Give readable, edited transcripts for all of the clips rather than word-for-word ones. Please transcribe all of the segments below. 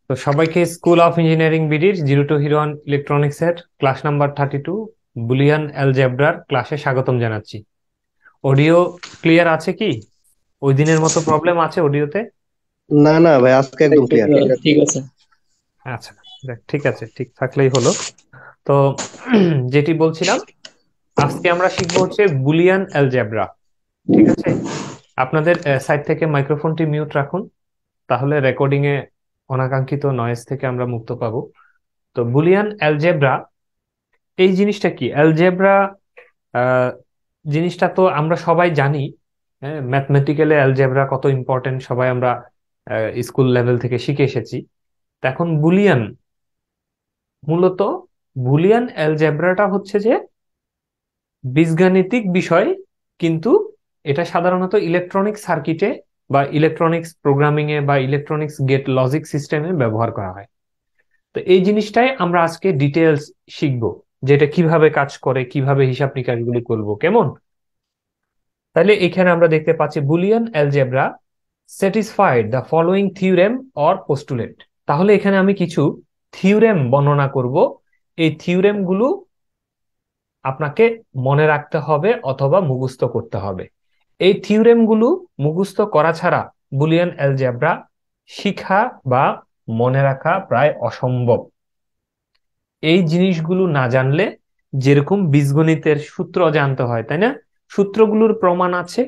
তো সবাইকে school of engineering বিডির জিরো টু হিরো ইলেকট্রনিক্স এর ক্লাস নাম্বার 32 বুলিয়ান অ্যালজেব্রার ক্লাসে স্বাগতম জানাচ্ছি। অডিও ক্লিয়ার আছে কি? ওই দিনের মতো প্রবলেম আছে অডিওতে? না না ভাই, আজকে একদম ক্লিয়ার। ঠিক আছে। আচ্ছা, দেখ, ঠিক আছে, ঠিক থাকলেই হলো। তো যেটি বলছিলাম, আজকে আমরা শিখবো হচ্ছে বুলিয়ান অ্যালজেব্রা। ঠিক আছে, আপনাদের সাইড থেকে মাইক্রোফোনটি মিউট রাখুন, তাহলে রেকর্ডিং এ অনাকাঙ্ক্ষিত নয়েজ থেকে আমরা মুক্ত পাবো। তো বুলিয়ান অ্যালজেব্রা এই জিনিসটা কি? অ্যালজেব্রা জিনিসটা তো আমরা সবাই জানি। হ্যাঁ, ম্যাথমেটিক্যালি অ্যালজেব্রা কত ইম্পর্টেন্ট সবাই আমরা স্কুল লেভেল থেকে শিখে এসেছি। তো এখন বুলিয়ান, মূলত বুলিয়ান অ্যালজেব্রাটা হচ্ছে যে বীজগাণিতিক বিষয়, কিন্তু এটা সাধারণত ইলেকট্রনিক সার্কিটে বা ইলেকট্রনিক্স প্রোগ্রামিং এ বা ইলেকট্রনিক্স গেট লজিক সিস্টেমে ব্যবহার করা হয়। তো এই জিনিসটাই আমরা আজকে ডিটেলস শিখবো, যেটা কিভাবে কাজ করে, কিভাবে হিসাব নিকাশগুলি করবো, কেমন। তাহলে এখানে আমরা দেখতে পাচ্ছি Boolean algebra satisfied the following theorem or postulate. তাহলে এখানে আমি কিছু থিওরেম বর্ণনা করব। এই থিওরেম গুলো আপনাকে মনে রাখতে হবে অথবা মুখস্থ করতে হবে। এই থিওরেম গুলো মুখস্থ করা ছাড়া বুলিয়ান অ্যালজেব্রা শিখা বা মনে রাখা প্রায় অসম্ভব। এই জিনিসগুলো না জানলে, যেরকম বীজগণিতের সূত্র জানতে হয়, তাই না, সূত্রগুলোর প্রমাণ আছে,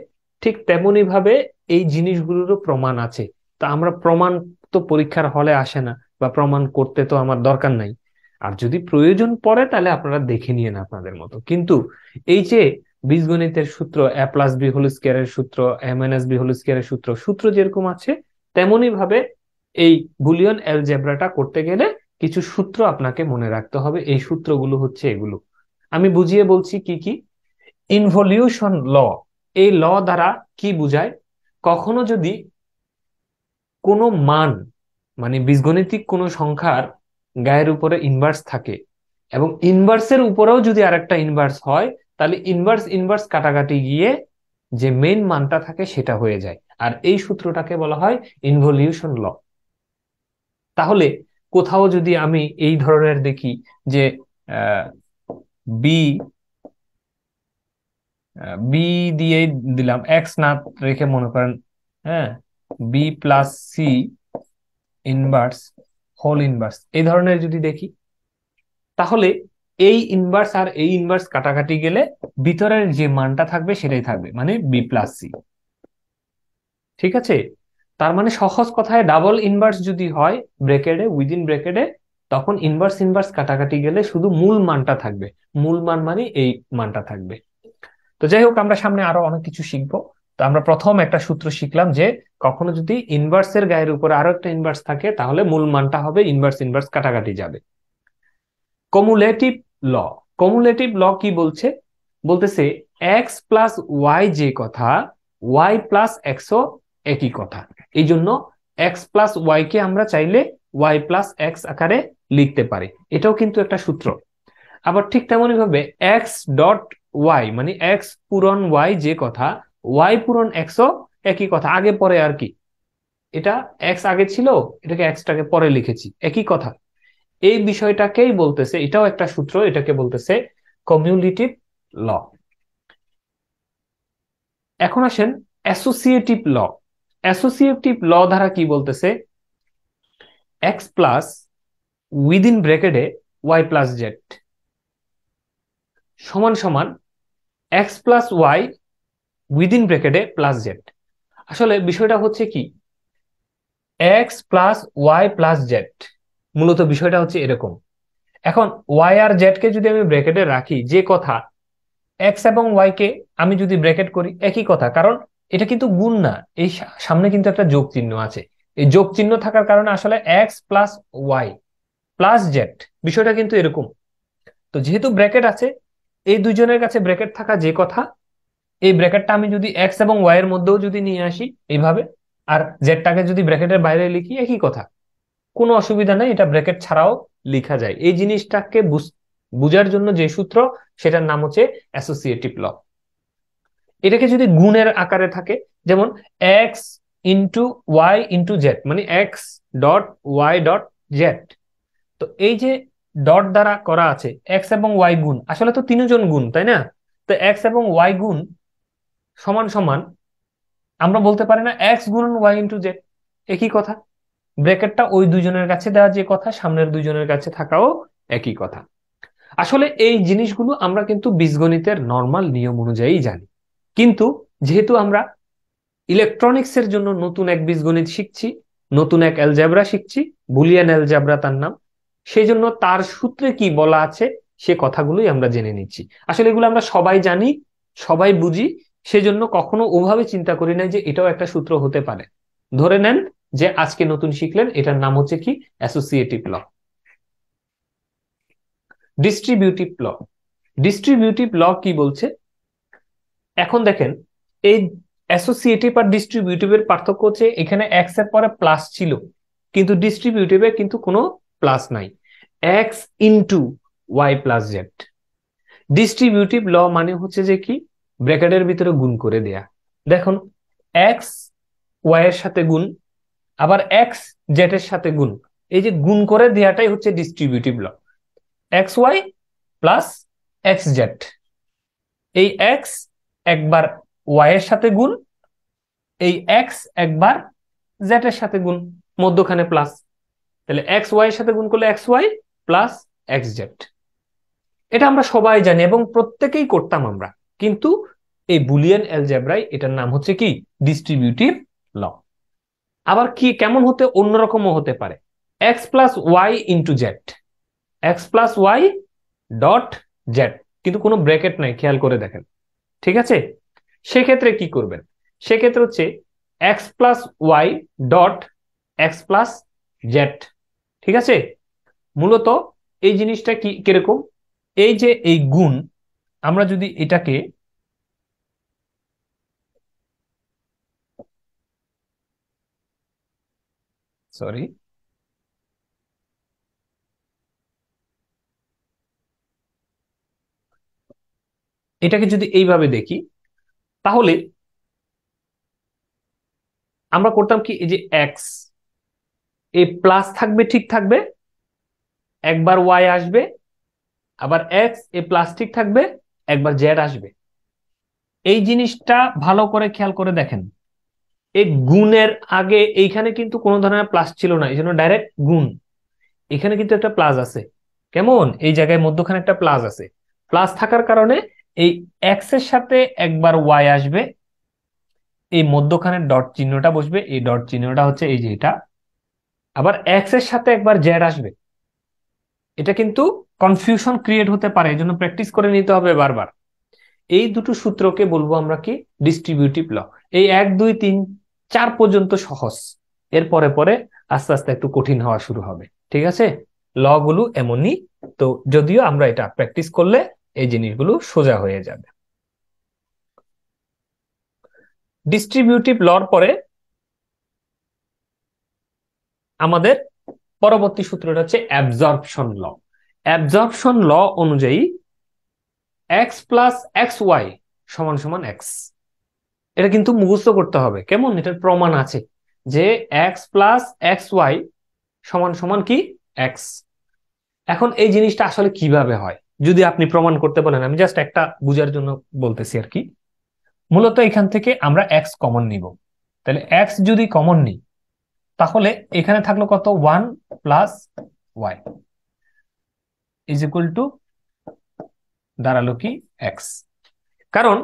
ঠিক তেমনি ভাবে এই জিনিসগুলোরও প্রমাণ আছে। তা আমরা প্রমাণ তো পরীক্ষার হলে আসে না, বা প্রমাণ করতে তো আমার দরকার নাই। আর যদি প্রয়োজন পড়ে তাহলে আপনারা দেখে নিয়েন আপনাদের মতো। কিন্তু এই যে বীজগণিতের সূত্র, এ প্লাস বি হোল স্কয়ারের সূত্র, এ মাইনাস বি হোল স্কয়ারের সূত্র, সূত্র যেরকম আছে তেমনি ভাবে এই বুলিয়ন অ্যালজেব্রাটা করতে গেলে কিছু সূত্র আপনাকে মনে রাখতে হবে। এই সূত্রগুলো হচ্ছে এগুলো, আমি বুঝিয়ে বলছি কি কি। ইনভলিউশন ল, এই ল দ্বারা কি বুঝায়? কখনো যদি কোনো মান, মানে বীজগণিতিক কোনো সংখ্যার গায়ের উপরে ইনভার্স থাকে, এবং ইনভার্সের উপরেও যদি আরেকটা ইনভার্স হয়, তাহলে ইনভার্স ইনভার্স কাটাকাটি গিয়ে যে মেইন মানটা থাকে সেটা হয়ে যায়। আর এই সূত্রটাকে বলা হয় ইনভলিউশন ল। তাহলে কোথাও যদি আমি এই ধরনের দেখি যে বি বি দিয়ে দিলাম, এক্স না রেখে মনে করেন, হ্যাঁ, B plus C inverse whole inverse, এই ধরনের যদি দেখি, তাহলে এই ইনভার্স আর এই ইনভার্স কাটাকাটি গেলে ভিতরের যে মানটা থাকবে সেটাই থাকবে, মানে বি প্লাস সি। ঠিক আছে, তার মানে সহজ কথায় ডাবল ইনভার্স যদি হয় ব্র্যাকেটে, উইদিন ব্র্যাকেটে, তখন ইনভার্স ইনভার্স কাটাকাটি গেলে শুধু মূল মানটা থাকবে। মূল মান মানে এই মানটা থাকবে। তো যাই হোক, আমরা সামনে আরো অনেক কিছু শিখবো। তো আমরা প্রথম একটা সূত্র শিখলাম যে কখনো যদি ইনভার্সের গায়ের উপরে আরো একটা ইনভার্স থাকে, তাহলে মূল মানটা হবে ইনভার্স ইনভার্স কাটাকাটি যাবে। কমুলেটিভ ল, কমুলেটিভ ল কি বলছে? বলতেছে এক্স প্লাস ওয়াই যে কথা, ওয়াই প্লাস এক্সও একই কথা। এই জন্য এক্স প্লাস ওয়াই কে আমরা চাইলে ওয়াই প্লাস এক্স আকারে লিখতে পারি, এটাও কিন্তু একটা সূত্র। আবার ঠিক তেমনি ভাবে এক্স ডট ওয়াই, মানে এক্স পূরণ ওয়াই যে কথা, ওয়াই পূরণ এক্সও একই কথা, আগে পরে আর কি। এটা এক্স আগে ছিল, এটাকে এক্সটাকে পরে লিখেছি, একই কথা। এই বিষয়টাকেই বলতেছে, এটাও একটা সূত্র, এটাকে বলতেছে কমিউলেটিভ ল। এখন আসেন অ্যাসোসিয়েটিভ ল। অ্যাসোসিয়েটিভ ল দ্বারা কি বলতেছে? এক্স প্লাস উইদিন ব্র্যাকেটে ওয়াই প্লাস জেড সমান সমান এক্স প্লাস ওয়াই উইদিন ব্র্যাকেটে প্লাস জেড। আসলে বিষয়টা হচ্ছে কি, x plus Y plus z, মূলত বিষয়টা হচ্ছে এরকম। এখন ওয়াই আর জেড কে যদি আমি ব্র্যাকেটে রাখি, যে কথা, এক্স এবং ওয়াই কে আমি যদি ব্র্যাকেট করি একই কথা, কারণ এটা কিন্তু গুণ না, এই সামনে কিন্তু একটা যোগ চিহ্ন আছে। এই যোগ চিহ্ন থাকার কারণে আসলে X plus Y plus Z, বিষয়টা কিন্তু এরকম। তো যেহেতু ব্র্যাকেট আছে, এই দুইজনের কাছে ব্র্যাকেট থাকা যে কথা, এই ব্র্যাকেটটা আমি যদি এক্স এবং ওয়াই এর মধ্যেও যদি নিয়ে আসি এইভাবে, আর জেডটাকে যদি ব্র্যাকেটের বাইরে লিখি একই কথা, কোনো অসুবিধা নেই, এটা ব্র্যাকেট ছাড়াও লিখা যায়। এই জিনিসটাকে বুঝার জন্য যে সূত্র, সেটার নাম হচ্ছে অ্যাসোসিয়েটিভ ল। এটাকে যদি গুণের আকারে থাকে, যেমন x into y into z, মানে x dot y dot z. তো এই যে ডট দ্বারা করা আছে এক্স এবং ওয়াই গুণ, আসলে তো তিনজন গুণ, তাই না? তো এক্স এবং ওয়াই গুণ সমান সমান, আমরা বলতে পারি না এক্স গুণন ওয়াই ইন্টু জেড? একই কথা। ব্র্যাকেটটা ওই দুজনের কাছে দেওয়া যে কথা, সামনের দুজনের কাছে থাকাও একই কথা। আসলে এই জিনিসগুলো আমরা কিন্তু বীজগণিতের নর্মাল নিয়ম অনুযায়ী জানি, কিন্তু যেহেতু আমরা ইলেকট্রনিক্স এর জন্য নতুন এক বীজগণিত শিখছি, নতুন এক অ্যালজেব্রা শিখছি, বুলিয়ান অ্যালজেব্রা তার নাম, সেই জন্য তার সূত্রে কি বলা আছে সে কথাগুলোই আমরা জেনে নিচ্ছি। আসলে এগুলো আমরা সবাই জানি, সবাই বুঝি, সেজন্য কখনো ওভাবে চিন্তা করি না যে এটাও একটা সূত্র হতে পারে। ধরে নেন যে আজকে নতুন শিখলেন, এটার নাম হচ্ছে কি, অ্যাসোসিয়েটিভ ল, ডিস্ট্রিবিউটিভ ল। ডিস্ট্রিবিউটিভ ল কি বলছে এখন দেখেন, এই অ্যাসোসিয়েটিভ আর ডিস্ট্রিবিউটিভের পার্থক্য হচ্ছে এখানে এক্স এর পরে প্লাস ছিল, কিন্তু ডিস্ট্রিবিউটিভে কিন্তু কোনো প্লাস নাই, x into y plus z. Distributive law মানে হচ্ছে যে কি, ব্র্যাকেটের ভিতরে গুণ করে দেয়া। দেখুন, এক্স ওয়াই এর সাথে গুণ, আবার এক্স জেড এর সাথে গুণ, এই যে গুণ করে দেয়াটাই হচ্ছে distributive law. X Y plus x z, এই এক্স একবার ওয়াই এর সাথে গুণ, এই এক্স একবার জেড এর সাথে গুণ, মধ্যখানে প্লাস। তাহলে এক্স ওয়াই এর সাথে গুণ করলে X Y plus x Z. এটা আমরা সবাই জানি এবং প্রত্যেকেই করতাম আমরা, কিন্তু এই বুলিয়ান অ্যালজেব্রায় এটার নাম হচ্ছে কি, ডিস্ট্রিবিউটিভ ল। আবার কি কেমন হতে, অন্যরকমও হতে পারে, X plus Y into Z, X plus Y dot Z, কিন্তু কোনো ব্র্যাকেট নাই, খেয়াল করে দেখেন, ঠিক আছে? সেক্ষেত্রে কি করবেন, সেক্ষেত্রে হচ্ছে X plus Y dot X plus Z, ঠিক আছে? মূলত এই জিনিসটা কি কিরকম, এই যে এই গুণ, আমরা যদি এটাকে, সরি, এটাকে যদি এইভাবে দেখি, তাহলে আমরা করতাম কি, এই যে এক্স, এই প্লাস থাকবে, ঠিক থাকবে, একবার ওয়াই আসবে, আবার এক্স এ প্লাস ঠিক থাকবে, একবার জেড আসবে। এই জিনিসটা ভালো করে খেয়াল করে দেখেন, এই গুণের আগে এইখানে কিন্তু কোনো ধরনের প্লাস ছিল না, এই জন্য ডাইরেক্ট গুণ। এখানে কিন্তু একটা প্লাস আছে, কেমন, এই জায়গায় মধ্যখানে একটা প্লাস আছে, প্লাস থাকার কারণে এই এক্স এর সাথে একবার ওয়াই আসবে, এই মধ্যখানে ডট চিহ্নটা বসবে, এই ডট চিহ্নটা হচ্ছে এই যে এটা, আবার এক্স এর সাথে একবার জেড আসবে। এটা কিন্তু কনফিউশন ক্রিয়েট হতে পারে, এই জন্য প্র্যাকটিস করে নিতে হবে বারবার। এই দুটো সূত্রকে বলবো আমরা কি, ডিস্ট্রিবিউটিভ ল। এই 1 2 3 4 পর্যন্ত সহজ, এর পরে পরে আস্তে আস্তে একটু কঠিন হওয়া শুরু হবে, ঠিক আছে? ল গুলো এমনই, তো যদিও আমরা এটা প্র্যাকটিস করলে এই জিনিসগুলো সোজা হয়ে যাবে। ডিস্ট্রিবিউটিভ লর পরে আমাদের পরবর্তী সূত্রটা হচ্ছে অ্যাবজর্পশন ল। অ্যাবজর্পশন ল অনুযায়ী এক্স প্লাস এক্স ওয়াই সমান সমান এক্স। এটা কিন্তু মুখস্থ করতে হবে, কেমন, এটার প্রমাণ আছে যে এক্স প্লাস এক্স ওয়াই সমান সমান কি, এক্স। এখন এই জিনিসটা আসলে কিভাবে হয় যদি আপনি প্রমাণ করতে বলেন, আমি জাস্ট একটা বুঝার জন্য বলতেছি আর কি। মূলত এখান থেকে আমরা এক্স কমন নিব, তাহলে এক্স যদি কমন নিই, তাহলে এখানে থাকলো কত, 1 plus Y is equal to, দাঁড়ালো কি, এক্স। কারণ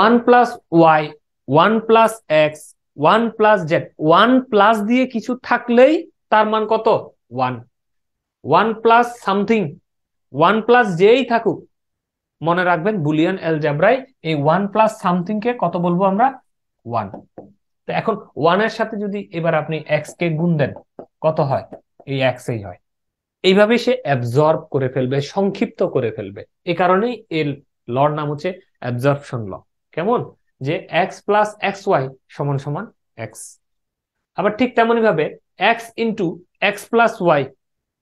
1 plus Y, 1 plus X, 1 plus Z, 1 plus দিয়ে কিছু থাকলেই তার মান কত, 1। 1 প্লাস সামথিং, 1 প্লাস যেই থাকুক, মনে রাখবেন বুলিয়ান অ্যালজেব্রায় এই 1 প্লাস সামথিং কে কত বলবো আমরা, 1। তো এখন 1 এর সাথে যদি এবার আপনি এক্স কে গুণ দেন, কত হয়, এই এক্সই হয়। এইভাবে সে অ্যাবজর্ব করে ফেলবে, সংক্ষিপ্ত করে ফেলবে। এই কারণেই এর লর নাম হচ্ছে অ্যাবজর্পশন ল। কেমন, যে এক্স প্লাস এক্স ওয়াই সমান সমান এক্স। আবার ঠিক তেমনই ভাবে X into X plus Y,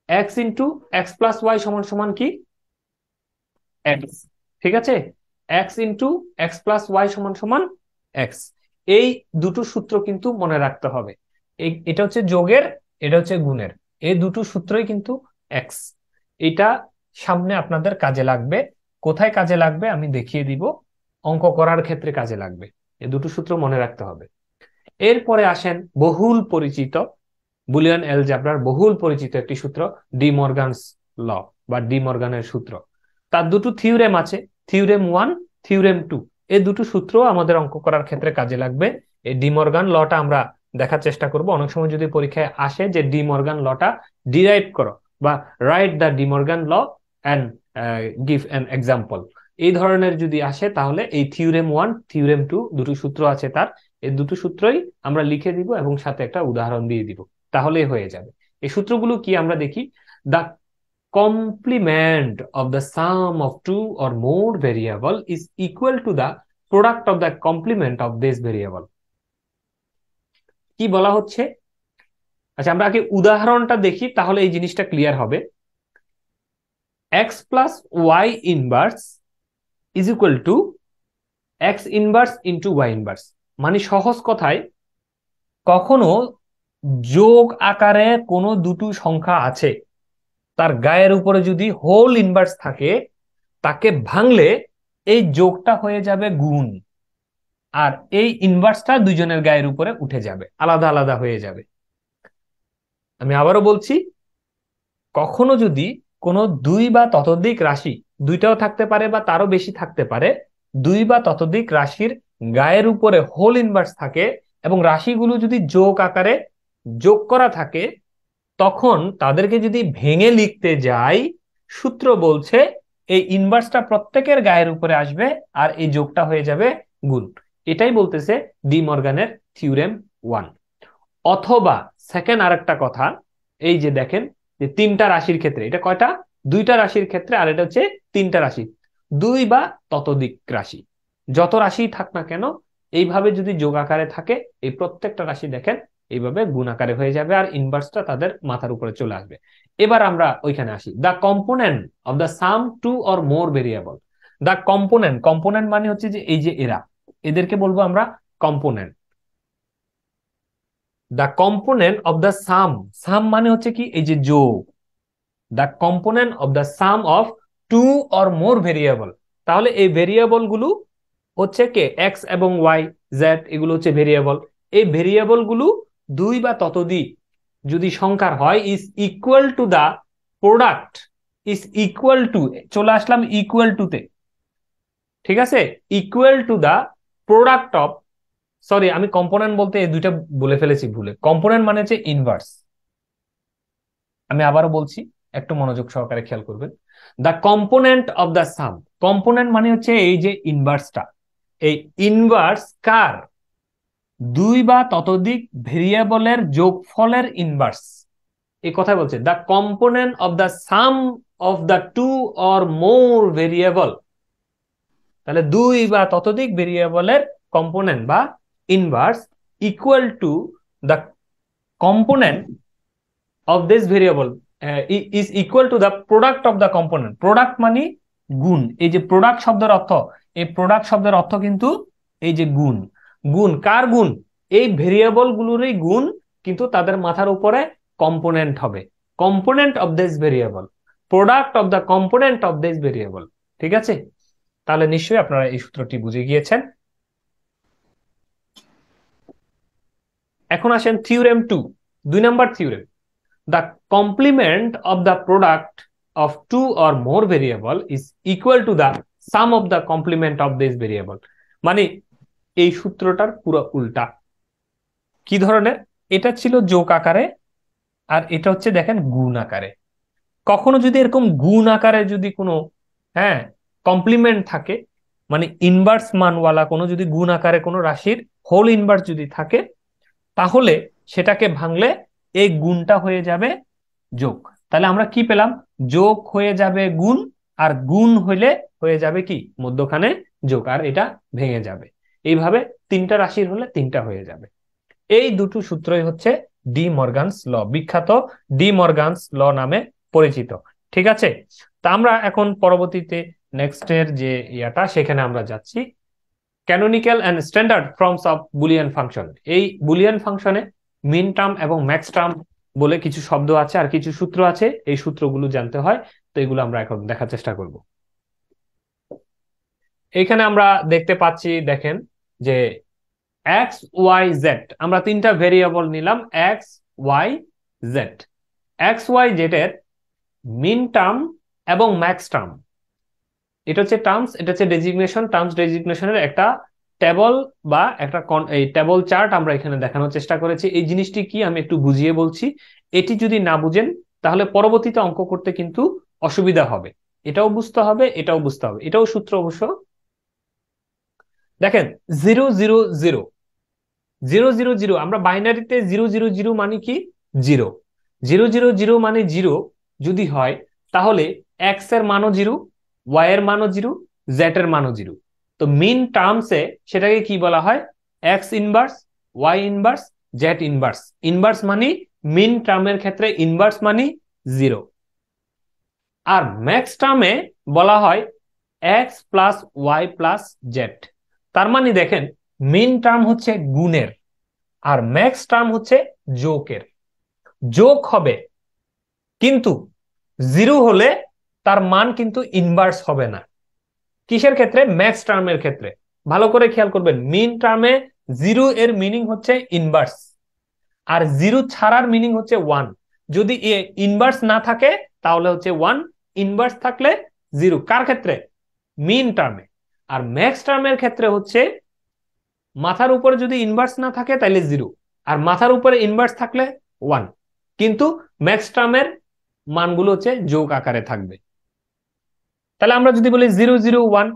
X into X plus Y সমান সমান কি, এক্স, ঠিক আছে? X into X plus Y সমান সমান এক্স। এই দুটো সূত্র কিন্তু মনে রাখতে হবে। এটা হচ্ছে যোগের, এটা হচ্ছে গুণের, এই দুটো সূত্রই কিন্তু এক্স। এটা সামনে আপনাদের কাজে লাগবে। কোথায় কাজে লাগবে আমি দেখিয়ে দিব, অঙ্ক করার ক্ষেত্রে কাজে লাগবে। এই দুটো সূত্র মনে রাখতে হবে। এরপরে আসেন বহুল পরিচিত বুলিয়ান অ্যালজেব্রার বহুল পরিচিত একটি সূত্র, ডি মর্গানস ল বা ডি মর্গানের সূত্র। তার দুটো থিওরেম আছে, থিওরেম 1, থিওরেম 2। এই দুটো সূত্র আমাদের অঙ্ক করার ক্ষেত্রে কাজে লাগবে। এই ডি মর্গান লটা আমরা দেখার চেষ্টা করব। অনেক সময় যদি পরীক্ষায় আসে যে ডি মর্গান লটা ডিরাইভ করো বা write the De Morgan law and give an example, এই ধরনের যদি আসে তাহলে এই থিওরেম 1, থিওরেম 2 দুটো সূত্র আছে তার, এই দুটো সূত্রই আমরা লিখে দিব এবং সাথে একটা উদাহরণ দিয়ে দিব, তাহলেই হয়ে যাবে। এই সূত্রগুলো কি আমরা দেখি। The complement of the sum of two or more variable is equal to the product of the complement of this variable। কি বলা হচ্ছে? আচ্ছা, আমরা আগে উদাহরণটা দেখি, তাহলে এই জিনিসটা ক্লিয়ার হবে। x plus y inverse is equal to x inverse into y inverse. মানে সহজ কথায়, কখনো যোগ আকারে কোনো দুটো সংখ্যা আছে, তার গায়ের উপরে যদি হোল ইনভার্স থাকে, তাকে ভাঙলে এই যোগটা হয়ে যাবে গুণ, আর এই ইনভার্সটা দুইজনের গায়ের উপরে উঠে যাবে, আলাদা আলাদা হয়ে যাবে। আমি আবারও বলছি, কখনো যদি কোনো দুই বা ততোধিক রাশি, দুইটাও থাকতে পারে বা তারও বেশি থাকতে পারে, দুই বা ততোধিক রাশির গায়ের উপরে হোল ইনভার্স থাকে এবং রাশিগুলো যদি যোগ আকারে যোগ করা থাকে, তখন তাদেরকে যদি ভেঙে লিখতে যাই, সূত্র বলছে এই ইনভার্সটা প্রত্যেকের গায়ের উপরে আসবে আর এই যোগটা হয়ে যাবে গুণ। এটাই বলতেছে ডি মর্গানের থিওরেম 1। অথবা সেকেন্ড আরেকটা কথা, এই যে দেখেন যে তিনটা রাশির ক্ষেত্রে, এটা কয়টা? দুইটা রাশির ক্ষেত্রে, আর এটা হচ্ছে তিনটা রাশি, দুই বা ততোধিক রাশি, যত রাশি থাক না কেন, এইভাবে যদি যোগ আকারে থাকে, এই প্রত্যেকটা রাশি দেখেন এইভাবে গুণ আকারে হয়ে যাবে আর ইনভার্সটা তাদের মাথার উপরে চলে আসবে। এবার আমরা ওইখানে আসি, the component of the sum two or more variable. The component, component মানে হচ্ছে যে এই যে এরা, এদেরকে বলবো আমরা component. The component of the sum, sum মানে হচ্ছে কি এই যে যোগ, the component of the sum of two or more variable. তাহলে এই ভেরিয়েবল গুলো হচ্ছে কে, এক্স এবং ওয়াই, জেড, এগুলো হচ্ছে ভেরিয়েবল। এই ভেরিয়েবল গুলো দুই বা ততোধিক যদি সংখ্যার হয়, is equal to the product, is equal to, চলে আসলাম ইকুয়াল টু তে, ঠিক আছে, equal to the product of, sorry আমি কম্পোনেন্ট বলতে এই দুইটা বলে ফেলেছি ভুলে, কম্পোনেন্ট মানে হচ্ছে ইনভার্স। আমি আবারও বলছি, একটু মনোযোগ সহকারে খেয়াল করবেন। The component of the some, component মানে হচ্ছে এই যে ইনভার্সটা, এই ইনভার্স কার, দুই বা ততোধিক ভেরিয়েবলের যোগফলের ইনভার্স। এই কথা বলছে the component of the sum of the two or more variable. তাহলে দুই বা ততোধিক ভেরিয়েবলের কম্পোনেন্ট বা inverse equal to the component of this variable is equal to the product of the component। Product মানে গুণ, এই যে প্রোডাক্ট শব্দের অর্থ, এই প্রোডাক্ট শব্দের অর্থ কিন্তু এই যে গুণ। গুণ কার গুণ? এই ভেরিয়েবল গুলোরই গুণ, কিন্তু তাদের মাথার উপরে কম্পোনেন্ট হবে। Component of this variable, product of the component of this variable. ঠিক আছে, তাহলে নিশ্চয়ই আপনারা এই সূত্রটি বুঝে গিয়েছেন। এখন আসেন theorem 2, 2 number theorem. The complement of the product of two or more variable is equal to the sum of the complement of this variable। মানে এই সূত্রটার পুরো উল্টা। কি ধরনের? এটা ছিল যোগ আকারে আর এটা হচ্ছে দেখেন গুণ আকারে। কখনো যদি এরকম গুণ আকারে যদি কোনো, হ্যাঁ, কমপ্লিমেন্ট থাকে, মানে ইনভার্স মানওয়ালা কোনো যদি গুণ আকারে কোনো রাশির হোল ইনভার্স যদি থাকে, তাহলে সেটাকে ভাঙলে এই গুণটা হয়ে যাবে যোগ। তাহলে আমরা কি পেলাম? যোগ হয়ে যাবে গুণ, আর গুণ হইলে হয়ে যাবে কি মধ্যখানে যোগ, আর এটা ভেঙে যাবে। এইভাবে তিনটা রাশির হলে তিনটা হয়ে যাবে। এই দুটো সূত্রই হচ্ছে ডি মর্গানস ল, বিখ্যাত ডি মর্গানস ল নামে পরিচিত। ঠিক আছে, তা আমরা এখন পরবর্তীতে নেক্সট এর যে ইয়াটা, সেখানে আমরা যাচ্ছি। Canonical and standard forms of Boolean function. এই বুলিয়ান ফাংশনে মিন টার্ম এবং ম্যাক্স টার্ম বলে কিছু শব্দ আছে আর কিছু সূত্র আছে, এই সূত্রগুলো জানতে হয়। তো এগুলো আমরা এখন দেখার চেষ্টা করব। এখানে আমরা দেখতে পাচ্ছি, দেখেন যে এক্স ওয়াই জেড, আমরা তিনটা ভেরিয়েবল নিলাম, X Y Z. X Y Z এর মিন টার্ম এবং ম্যাক্স টার্ম, এটা হচ্ছে টার্মস, এটা হচ্ছে ডেজিগনেশন। টার্মস ডেজিগনেশনের একটা টেবল বা একটা এই টেবল চার্ট আমরা এখানে দেখানোর চেষ্টা করেছি। এই জিনিসটি কি আমি একটু বুঝিয়ে বলছি, এটি যদি না বুঝেন তাহলে পরবর্তীতে অঙ্ক করতে কিন্তু অসুবিধা হবে। এটাও বুঝতে হবে, এটাও বুঝতে হবে, এটাও সূত্র অবশ্য। দেখেন 0 0 0 0 0 0, আমরা বাইনারিতে 0 0 0 মানে কি, 0। 0 0 0 মানে 0 যদি হয় তাহলে এক্স এর মানও 0, ওয়াই এর মানও 0, জেড এর মানও 0। তো মিন টার্মসে সেটাকে কি বলা হয়, X inverse, Y inverse, Z inverse. Inverse মানে মিন টার্মের ক্ষেত্রে ইনভার্স মানে 0। আর ম্যাক্স টার্মে বলা হয় X plus Y plus Z. তার মানে দেখেন মিন টার্ম হচ্ছে গুণের আর ম্যাক্স টার্ম হচ্ছে যোগের। যোগ হবে কিন্তু 0 হলে তার মান কিন্তু ইনভার্স হবে না। কিসের ক্ষেত্রে, ম্যাক্স টার্মের ক্ষেত্রে। ভালো করে খেয়াল করবেন, মিন টার্মে 0 এর মিনিং হচ্ছে ইনভার্স আর 0 ছাড়ার মিনিং হচ্ছে 1। যদি ইনভার্স না থাকে তাহলে হচ্ছে 1, ইনভার্স থাকলে 0। কার ক্ষেত্রে, মিন টার্মে। আর ম্যাক্স টার্মের ক্ষেত্রে হচ্ছে মাথার উপরে যদি ইনভার্স না থাকে তাহলে 0, আর মাথার উপরে ইনভার্স থাকলে 1। কিন্তু ম্যাক্স টার্মের মানগুলো হচ্ছে যোগ আকারে থাকবে। তাহলে আমরা যদি বলি 0 0 1,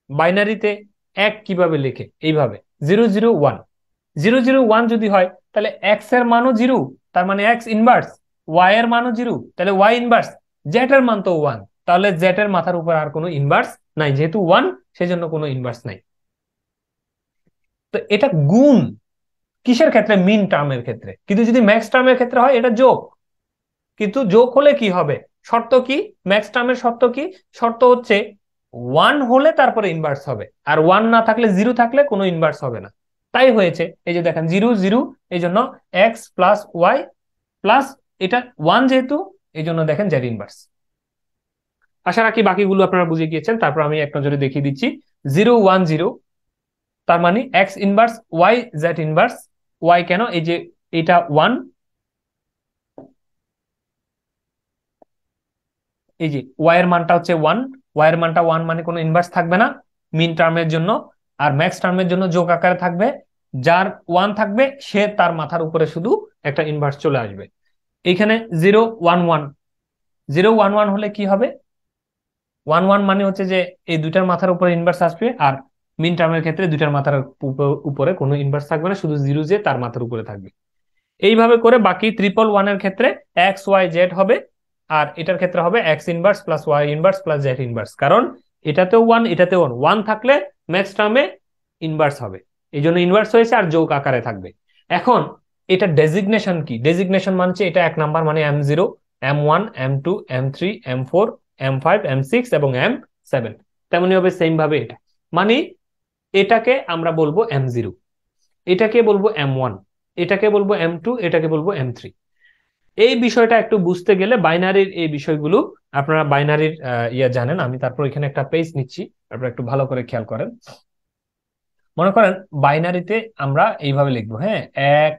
বাইনারিতে এক কিভাবে লিখে, এইভাবে 0 0 1। 0 0 1 যদি হয় তাহলে এক্স এর মানও 0, তার মানে এক্স ইনভার্স, ওয়াই এর মানও 0, তাহলে ওয়াই ইনভার্স, জেড এর মান তো 1, তাহলে জেড এর মাথার উপর আর কোনো ইনভার্স নাই, যেহেতু 1 সেজন্য কোনো ইনভার্স নাই। তো এটা গুণ কিসের ক্ষেত্রে, মিন টার্মের ক্ষেত্রে। কিন্তু যদি ম্যাক্স টার্মের ক্ষেত্রে হয় এটা যোগ। কিন্তু যোগ হলে কি হবে, শর্ত কি, ম্যাক্স টার্মের শর্ত কি, শর্ত হচ্ছে 1 হলে তারপরে ইনভার্স হবে, আর 1 না থাকলে, 0 থাকলে কোনো ইনভার্স হবে না। তাই হয়েছে, এই যে দেখেন 0 0, এই জন্য এক্স প্লাস ওয়াই প্লাস এটা 1 যেহেতু, এই জন্য দেখেন জেড ইনভার্স। আশা রাখি বাকিগুলো আপনারা বুঝে গিয়েছেন। তারপর আমি এক নজরে দেখিয়ে দিচ্ছি। 0 1 0, তার মানে X inverse Y Z inverse. Y কেন, এই যে এটা 1, এই যে ওয়াই এর মানটা হচ্ছে 1, ওয়াই এর মানটা 1 মানে কোনো ইনভার্স থাকবে না মিন টার্মের জন্য। আর ম্যাক্স টার্মের জন্য যোগ আকারে থাকবে, যার 1 থাকবে সে তার মাথার উপরে শুধু একটা ইনভার্স চলে আসবে। এইখানে 0 1 1, 0 1 1 হলে কি হবে, 1 1 মানে হচ্ছে যে এই দুইটার মাথার উপরে ইনভার্স আসবে, আর মিন টার্মের ক্ষেত্রে দুইটার মাথার উপরে কোনো ইনভার্স থাকবে না, শুধু 0 যে তার মাথার উপরে থাকবে। এইভাবে করে বাকি 1 1 1 এর ক্ষেত্রে এক্স ওয়াই জেড হবে, আর এটার ক্ষেত্রে হবে X inverse plus Y inverse plus Z inverse. কারণ এটাতেও 1 এটাতেও 1, 1 থাকলে ম্যাক্স টার্মে ইনভার্স হবে, এই জন্য ইনভার্স হয়েছে আর যোগ আকারে থাকবে। এখন এটা ডেজিগনেশন কি, ডেজিগনেশন মানছে এটা 1 নাম্বার মানে M0, M1, M2, M3, M4, M5, M6 এবং M7। তেমনি হবে সেম ভাবে এটা, মানে এটাকে আমরা বলবো M0, এটাকে বলবো M1, এটাকে বলবো M2, এটাকে বলবো M3। এই বিষয়টা একটু বুঝতে গেলে বাইনারির এই বিষয়গুলো, আপনারা বাইনারির ইয়া জানেন। আমি তারপর এখানে একটা পেজ নিচ্ছি, তারপর একটু ভালো করে খেয়াল করেন। মনে করেন বাইনারিতে আমরা এইভাবে লিখবো, হ্যাঁ, 1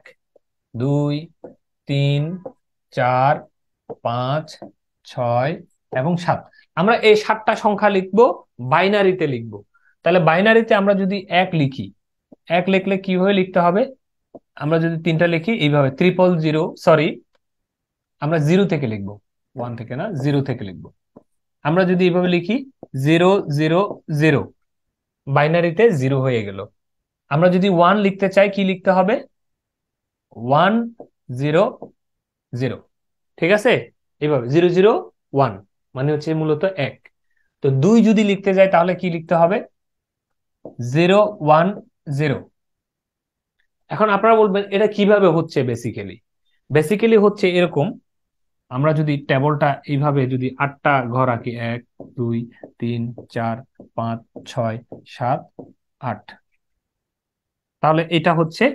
2 3 4 5 6 এবং 7। আমরা এই 7টা সংখ্যা লিখবো, বাইনারিতে লিখবো। তাহলে বাইনারিতে আমরা যদি 1 লিখি, 1 লিখলে কিভাবে লিখতে হবে, আমরা যদি 3টা লিখি এইভাবে 0 0 0, সরি আমরা 0 থেকে লিখবো, 1 থেকে না, 0 থেকে লিখবো। আমরা যদি এইভাবে লিখি 0 0 0, বাইনারিতে 0 হয়ে গেল। আমরা যদি 1 লিখতে চাই কি লিখতে হবে, 1 0 0, ঠিক আছে। এইভাবে 0 0 1 মানে হচ্ছে মূলত 1। তো 2 যদি লিখতে যাই তাহলে কি লিখতে হবে, 0 1 0। এখন আপনারা বলবেন এটা কিভাবে হচ্ছে, বেসিক্যালি বেসিক্যালি হচ্ছে এরকম। আমরা যদি টেবলটা এইভাবে যদি 8টা ঘর আঁকি, 1 2 3 4 5 6 7 8, তাহলে এটা হচ্ছে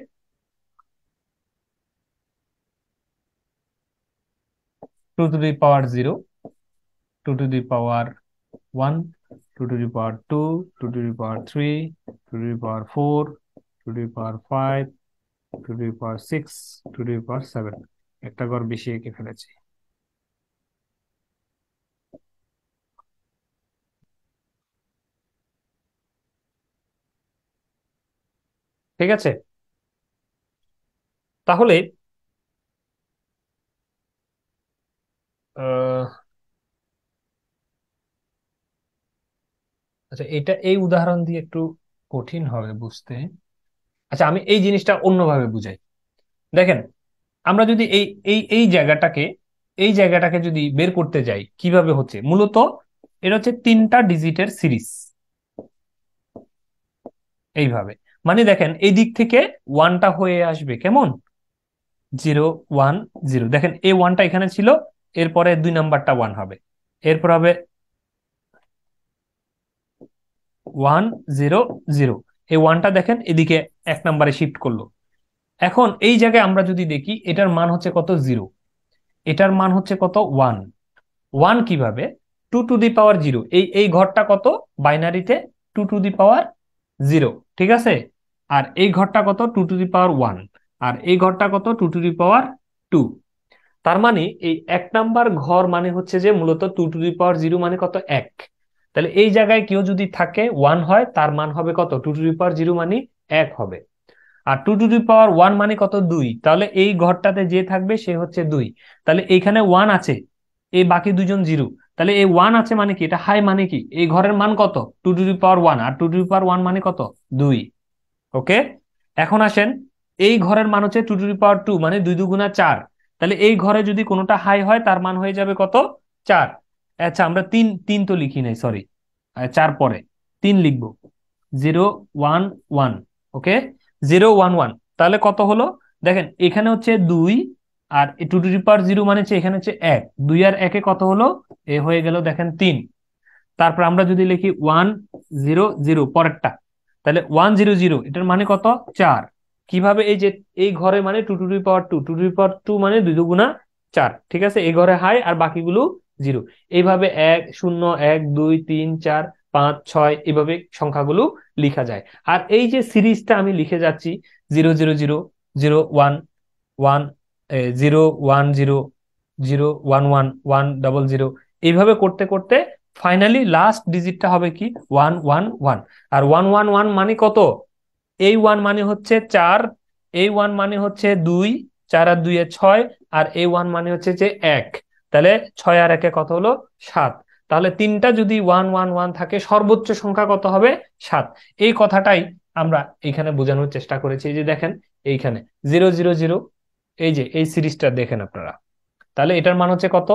2 to the power 0, 2 to the power 1, 2 to the power 2, 2 to the power 3, 2 to the power 4, 2 to the power 5, 2 to the power 6, 2 to the power 7। একটা ঘর বেশি এঁকে ফেলেছি। ঠিক আছে, তাহলে আহ আচ্ছা, এটা এই উদাহরণ দিয়ে একটু কঠিন হবে বুঝতে। আচ্ছা, আমি এই জিনিসটা অন্যভাবে বুঝাই। দেখেন, আমরা যদি এই এই এই জায়গাটাকে এই জায়গাটাকে যদি বের করতে যাই কিভাবে হচ্ছে, মূলত এটা হচ্ছে 3টা ডিজিটের সিরিজ। এইভাবে, মানে দেখেন এই দিক থেকে ওয়ানটা হয়ে আসবে কেমন, 0 1 0। দেখেন এই ওয়ানটা এখানে ছিল, এরপরে 2 নাম্বারটা 1 হবে, এরপর হবে 1 0 0। এই ওয়ানটা দেখেন এদিকে 1 নাম্বারে শিফট করলো। এখন এই জায়গায় আমরা যদি দেখি এটার মান হচ্ছে কত, 0। এটার মান হচ্ছে কত, 1। 1 কিভাবে, 2 to the power 0। এই এই ঘরটা কত বাইনারিতে, 2 to the power 0। ঠিক আছে, আর এই ঘরটা কত, 2 to the power 1। আর এই ঘরটা কত, 2 to the power 2। তার মানে এই 1 নাম্বার ঘর মানে হচ্ছে যে মূলত 2 to the power 0 মানে কত, 1। তাহলে এই জায়গায় কেউ যদি থাকে 1 হয়, তার মান হবে কত, 2 to the power 0 মানে 1 হবে। আর 2 to the power 1 মানে কত, 2। তাহলে এই ঘরটাতে যে থাকবে সে হচ্ছে 2। তাহলে এইখানে 1 আছে, এই বাকি দুজন 0। তাহলে এই 1 আছে মানে কি, এটা হাই মানে কি, এই ঘরের মান কত, 2 to the power 1। R 2 to the power 1 মানে কত, 2। ওকে, এখন আসেন, এই ঘরের মান হচ্ছে 2 to the power 2 মানে 2 2 গুণা 4। তাহলে এই ঘরে যদি কোনোটা হাই হয় তার মান হয়ে যাবে কত, 4। আচ্ছা, আমরা তিন তিন তো লিখি নাই, সরি, 4 পরে 3 লিখবো, 0 1 1। ওকে, 0 1 1, তাহলে কত হলো, দেখেন এখানে হচ্ছে 2, আর 2 to the power 0 মানে হচ্ছে এখানে হচ্ছে 1। 2 আর 1 কত হলো, এ হয়ে গেল দেখেন 3। তারপর আমরা যদি লিখি 1 0 0 পরেরটা, তাহলে 1 0 0 এটার মানে কত, 4। কিভাবে, এই যে এই ঘরে মানে 2 to the power 2, 2 to the power 2 মানে 2 2 গুণা 4। ঠিক আছে, এই ঘরে হাই আর বাকিগুলো 0। এইভাবে 1 0 1 2 3 4 5 6 এইভাবে সংখ্যাগুলো লিখা যায়। আর এই যে সিরিজটা আমি লিখে যাচ্ছি, 0 0 0 0 1 1, 0 1 0 0 1 1 1 0 0, এইভাবে করতে করতে ফাইনালি লাস্ট ডিজিটটা হবে কি, 1 1 1। আর 1 1 1 মানে কত, এই 1 মানে হচ্ছে 4, এই 1 মানে হচ্ছে 2, 4 আর 2 এ 6, আর এই 1 মানে হচ্ছে যে 1। তাহলে 6 আর 1 কত হলো, 7। তাহলে তিনটা যদি 1 1 1 থাকে, সর্বোচ্চ সংখ্যা কত হবে, 7। এই কথাটাই আমরা এখানে বোঝানোর চেষ্টা করেছি। এই যে দেখেন এইখানে 0 0 0, এই যে এই সিরিজটা দেখেন আপনারা, তাহলে এটার মান হচ্ছে কত,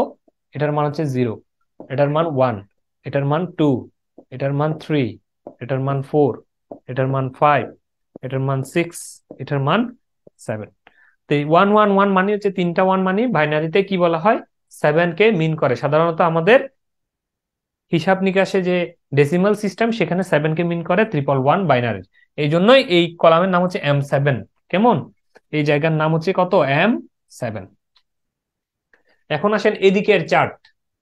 এটার মান হচ্ছে 0, এটার মান 1, এটার মান 2, এটার মান 3, এটার মান 4, এটার মান 5, এটার মান 6, এটার মান 7। তো এই 1 1 1 মানে হচ্ছে তিনটা 1 মানে বাইনারিতে কি বলা হয়, 7 কে মিন করে। সাধারণত আমাদের হিসাব নিকাশে যে ডেসিমাল সিস্টেম, সেখানে 7 কে মিন করে 111 বাইনারি। এই জন্যই এই কলামের নাম হচ্ছে M7। কেমন, এই জায়গার নাম হচ্ছে কত, M7। এখন আসেন এদিকের চার্ট,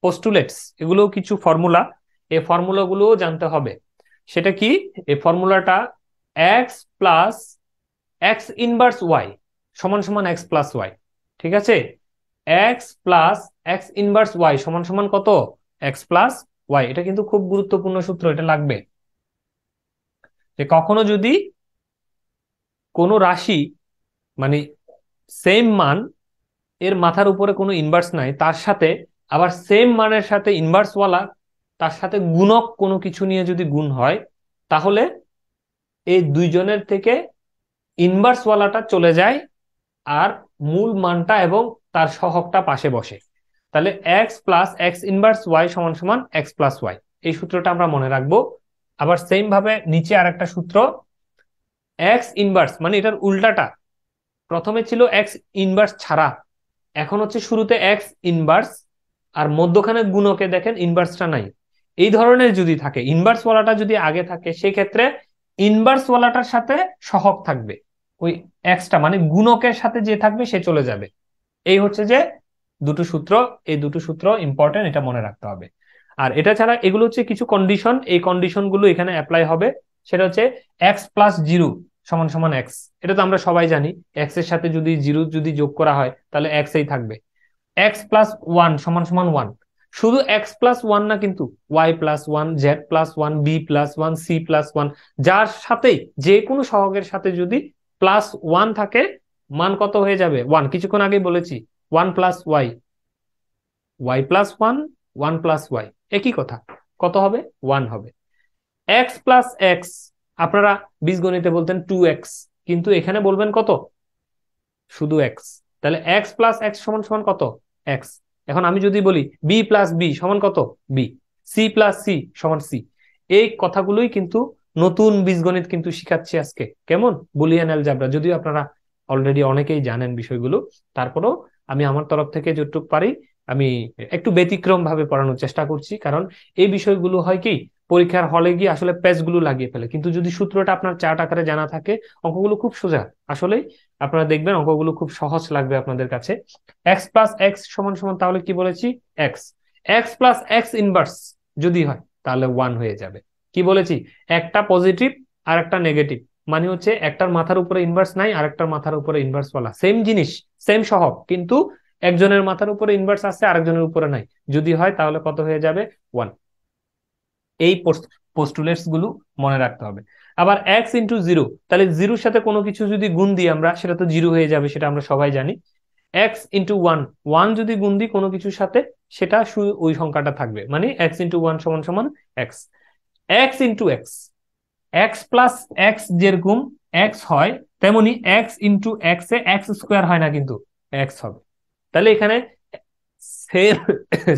পোস্টুলেটস, এগুলো কিছু ফর্মুলা, এই ফর্মুলাগুলো জানতে হবে। সেটা কি, এই ফর্মুলাটা X plus x inverse Y সমান সমান এক্স প্লাস ওয়াই। ঠিক আছে, X plus x inverse Y সমান সমান কত, এক্স প্লাস ওয়াই। এটা কিন্তু খুব গুরুত্বপূর্ণ সূত্র, এটা লাগবে। যে কখনো যদি কোনো রাশি মানে সেম মান, এর মাথার উপরে কোনো ইনভার্স নাই, তার সাথে আবার সেম মানের সাথে ইনভার্স ওয়ালা, তার সাথে গুণক কোনো কিছু নিয়ে যদি গুণ হয়, তাহলে এই দুইজনের থেকে ইনভার্স ওয়ালাটা চলে যায়, আর মূল মানটা এবং তার সহগটা পাশে বসে। তাহলে X plus x inverse Y সমান সমান এক্স প্লাস ওয়াই, এই সূত্রটা আমরা মনে রাখবো। আবার সেম ভাবে নিচে আরেকটা সূত্র, এক্স ইনভার্স মানে এটার উল্টাটা, প্রথমে ছিল এক্স ইনভার্স ছাড়া, এখন হচ্ছে শুরুতে এক্স ইনভার্স, আর মধ্যখানে গুণকে দেখেন ইনভার্সটা নাই। এই ধরনের যদি থাকে, ইনভার্স ওয়ালাটা যদি আগে থাকে, সেক্ষেত্রে ইনভার্স ওয়ালাটার সাথে সহগ থাকবে, ওই এক্সটা মানে গুণকের সাথে যে থাকবে সে চলে যাবে। এই হচ্ছে যে দুটো সূত্র, এই দুটো সূত্র ইম্পর্টেন্ট, এটা মনে রাখতে হবে। আর এটা ছাড়া এগুলো হচ্ছে কিছু কন্ডিশন, এই কন্ডিশন গুলো এখানে অ্যাপ্লাই হবে। সেটা হচ্ছে এক্স প্লাস জিরো সমান সমান এক্স, এটা তো আমরা সবাই জানি। এক্স এর সাথে যদি জিরো যদি যোগ করা হয় তাহলে এক্স এই থাকবে। এক্স প্লাস ওয়ান সমান সমান ওয়ান, শুধু এক্স প্লাস ওয়ান না কিন্তু Y plus one, Z plus one, B plus one, C plus one, যার সাথেই যে কোনো সহগের সাথে যদি প্লাস ওয়ান থাকে মান কত হয়ে যাবে? ওয়ান। কিছুক্ষণ আগে বলেছি one plus Y, Y plus one, one plus Y, একই কথা, কত হবে? ওয়ান হবে। এক্স প্লাস এক্স, আপনারা বীজগণিতে বলতেন টু এক্স, কিন্তু এখানে বলবেন কত? শুধু এক্স। তাহলে এক্স প্লাস এক্স সমান সমান কত? এক্স। এখন আমি যদি বলি বি প্লাস বি সমান কত? বি। সি প্লাস সি সমান সি। এই কথাগুলোই কিন্তু নতুন বীজগণিত কিন্তু শিখাচ্ছি আজকে। কেমন? বুলিয়ান অ্যালজাবরা, যদিও আপনারা অলরেডি অনেকেই জানেন বিষয়গুলো, তারপরেও আমি আমার তরফ থেকে যতটুকু পারি আমি একটু ব্যতিক্রম ভাবে পড়ানোর চেষ্টা করছি। কারণ এই বিষয়গুলো হয় কি, পরীক্ষার হলে গিয়ে আসলে পেজগুলো লাগিয়ে ফেলে, কিন্তু যদি সূত্রটা আপনার চার্ট আকারে জানা থাকে অঙ্কগুলো খুব সোজা। আসলে আপনারা দেখবেন অঙ্কগুলো খুব সহজ লাগবে আপনাদের কাছে। এক্স প্লাস এক্স সমান সমান, তাহলে কি বলেছি? X. X plus x inverse যদি হয় তাহলে ওয়ান হয়ে যাবে। কি বলেছি? একটা পজিটিভ আর একটা নেগেটিভ, মানে হচ্ছে একটার মাথার উপরে ইনভার্স নাই আর একটার মাথার উপরে ইনভার্স বলা, সেম জিনিস সেম সহগ, কিন্তু একজনের মাথার উপরে ইনভার্স আছে আরেকজনের উপরে নাই, যদি হয় তাহলে কত হয়ে যাবে? ওয়ান। এই পোস্টুলেটস গুলো মনে রাখতে হবে। আবার এক্স ইন্টু জিরো, তাহলে জিরোর সাথে কোনো কিছু যদি গুণ দিই আমরা, সেটা তো জিরো হয়ে যাবে, সেটা আমরা সবাই জানি। এক্স ইন্টু ওয়ান, ওয়ান যদি গুণ দিই কোনো কিছুর সাথে, সেটা শুধু ওই সংখ্যাটা থাকবে, মানে এক্স ইন্টু ওয়ান সমান সমান x. X into x, x plus x যেরকম এক্স হয়, তেমনি এক্স ইন্টু এক্স এ এক্স স্কোয়ার হয় না, কিন্তু এক্স হবে। তাহলে এখানে সেম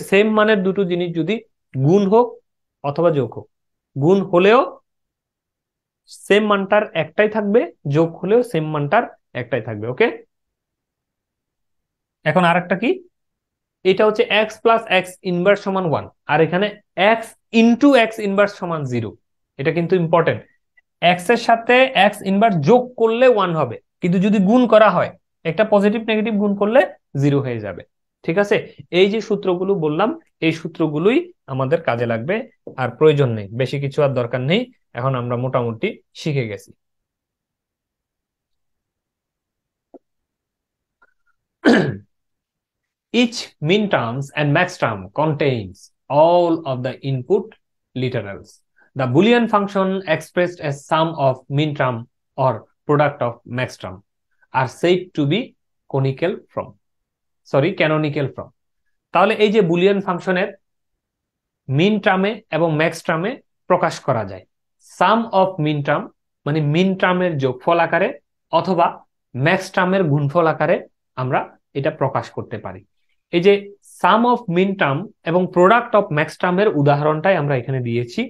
সেম মানের দুটো জিনিস যদি গুণ হোক অথবা যোগ হোক, গুণ হলেও সেম মানটার একটাই থাকবে, যোগ হলেও সেম মানটার একটাই থাকবে। ওকে, এখন আরেকটা কি, এটা হচ্ছে এক্স প্লাস এক্স ইনভার্স সমান ওয়ান, আর এখানে এক্স ইন্টু এক্স ইনভার্স সমান জিরো। এটা কিন্তু ইম্পর্টেন্ট, এক্স এর সাথে এক্স ইনভার্স যোগ করলে ওয়ান হবে, কিন্তু যদি গুণ করা হয়, একটা পজিটিভ নেগেটিভ গুণ করলে জিরো হয়ে যাবে। ঠিক আছে, এই যে সূত্রগুলো বললাম এই সূত্রগুলোই আমাদের কাজে লাগবে, আর প্রয়োজন নেই, বেশি কিছু আর দরকার নেই, এখন আমরা মোটামুটি শিখে গেছি। Each min terms and max term contains all of the input literals. The Boolean function expressed as sum of min term or product of max term are said to be canonical from. তাহলে এই যে Boolean ফাংশনের মিন টার্মে এবং max টার্মে প্রকাশ করা যায়, সাম of mean term মানে মিন টার্মের যোগফল আকারে অথবা ম্যাক্স টার্মের গুণফল আকারে আমরা এটা প্রকাশ করতে পারি। এই যে সাম অফ মিন টার্ম এবং প্রোডাক্ট অফ ম্যাক্স টার্মের উদাহরণটাই আমরা এখানে দিয়েছি।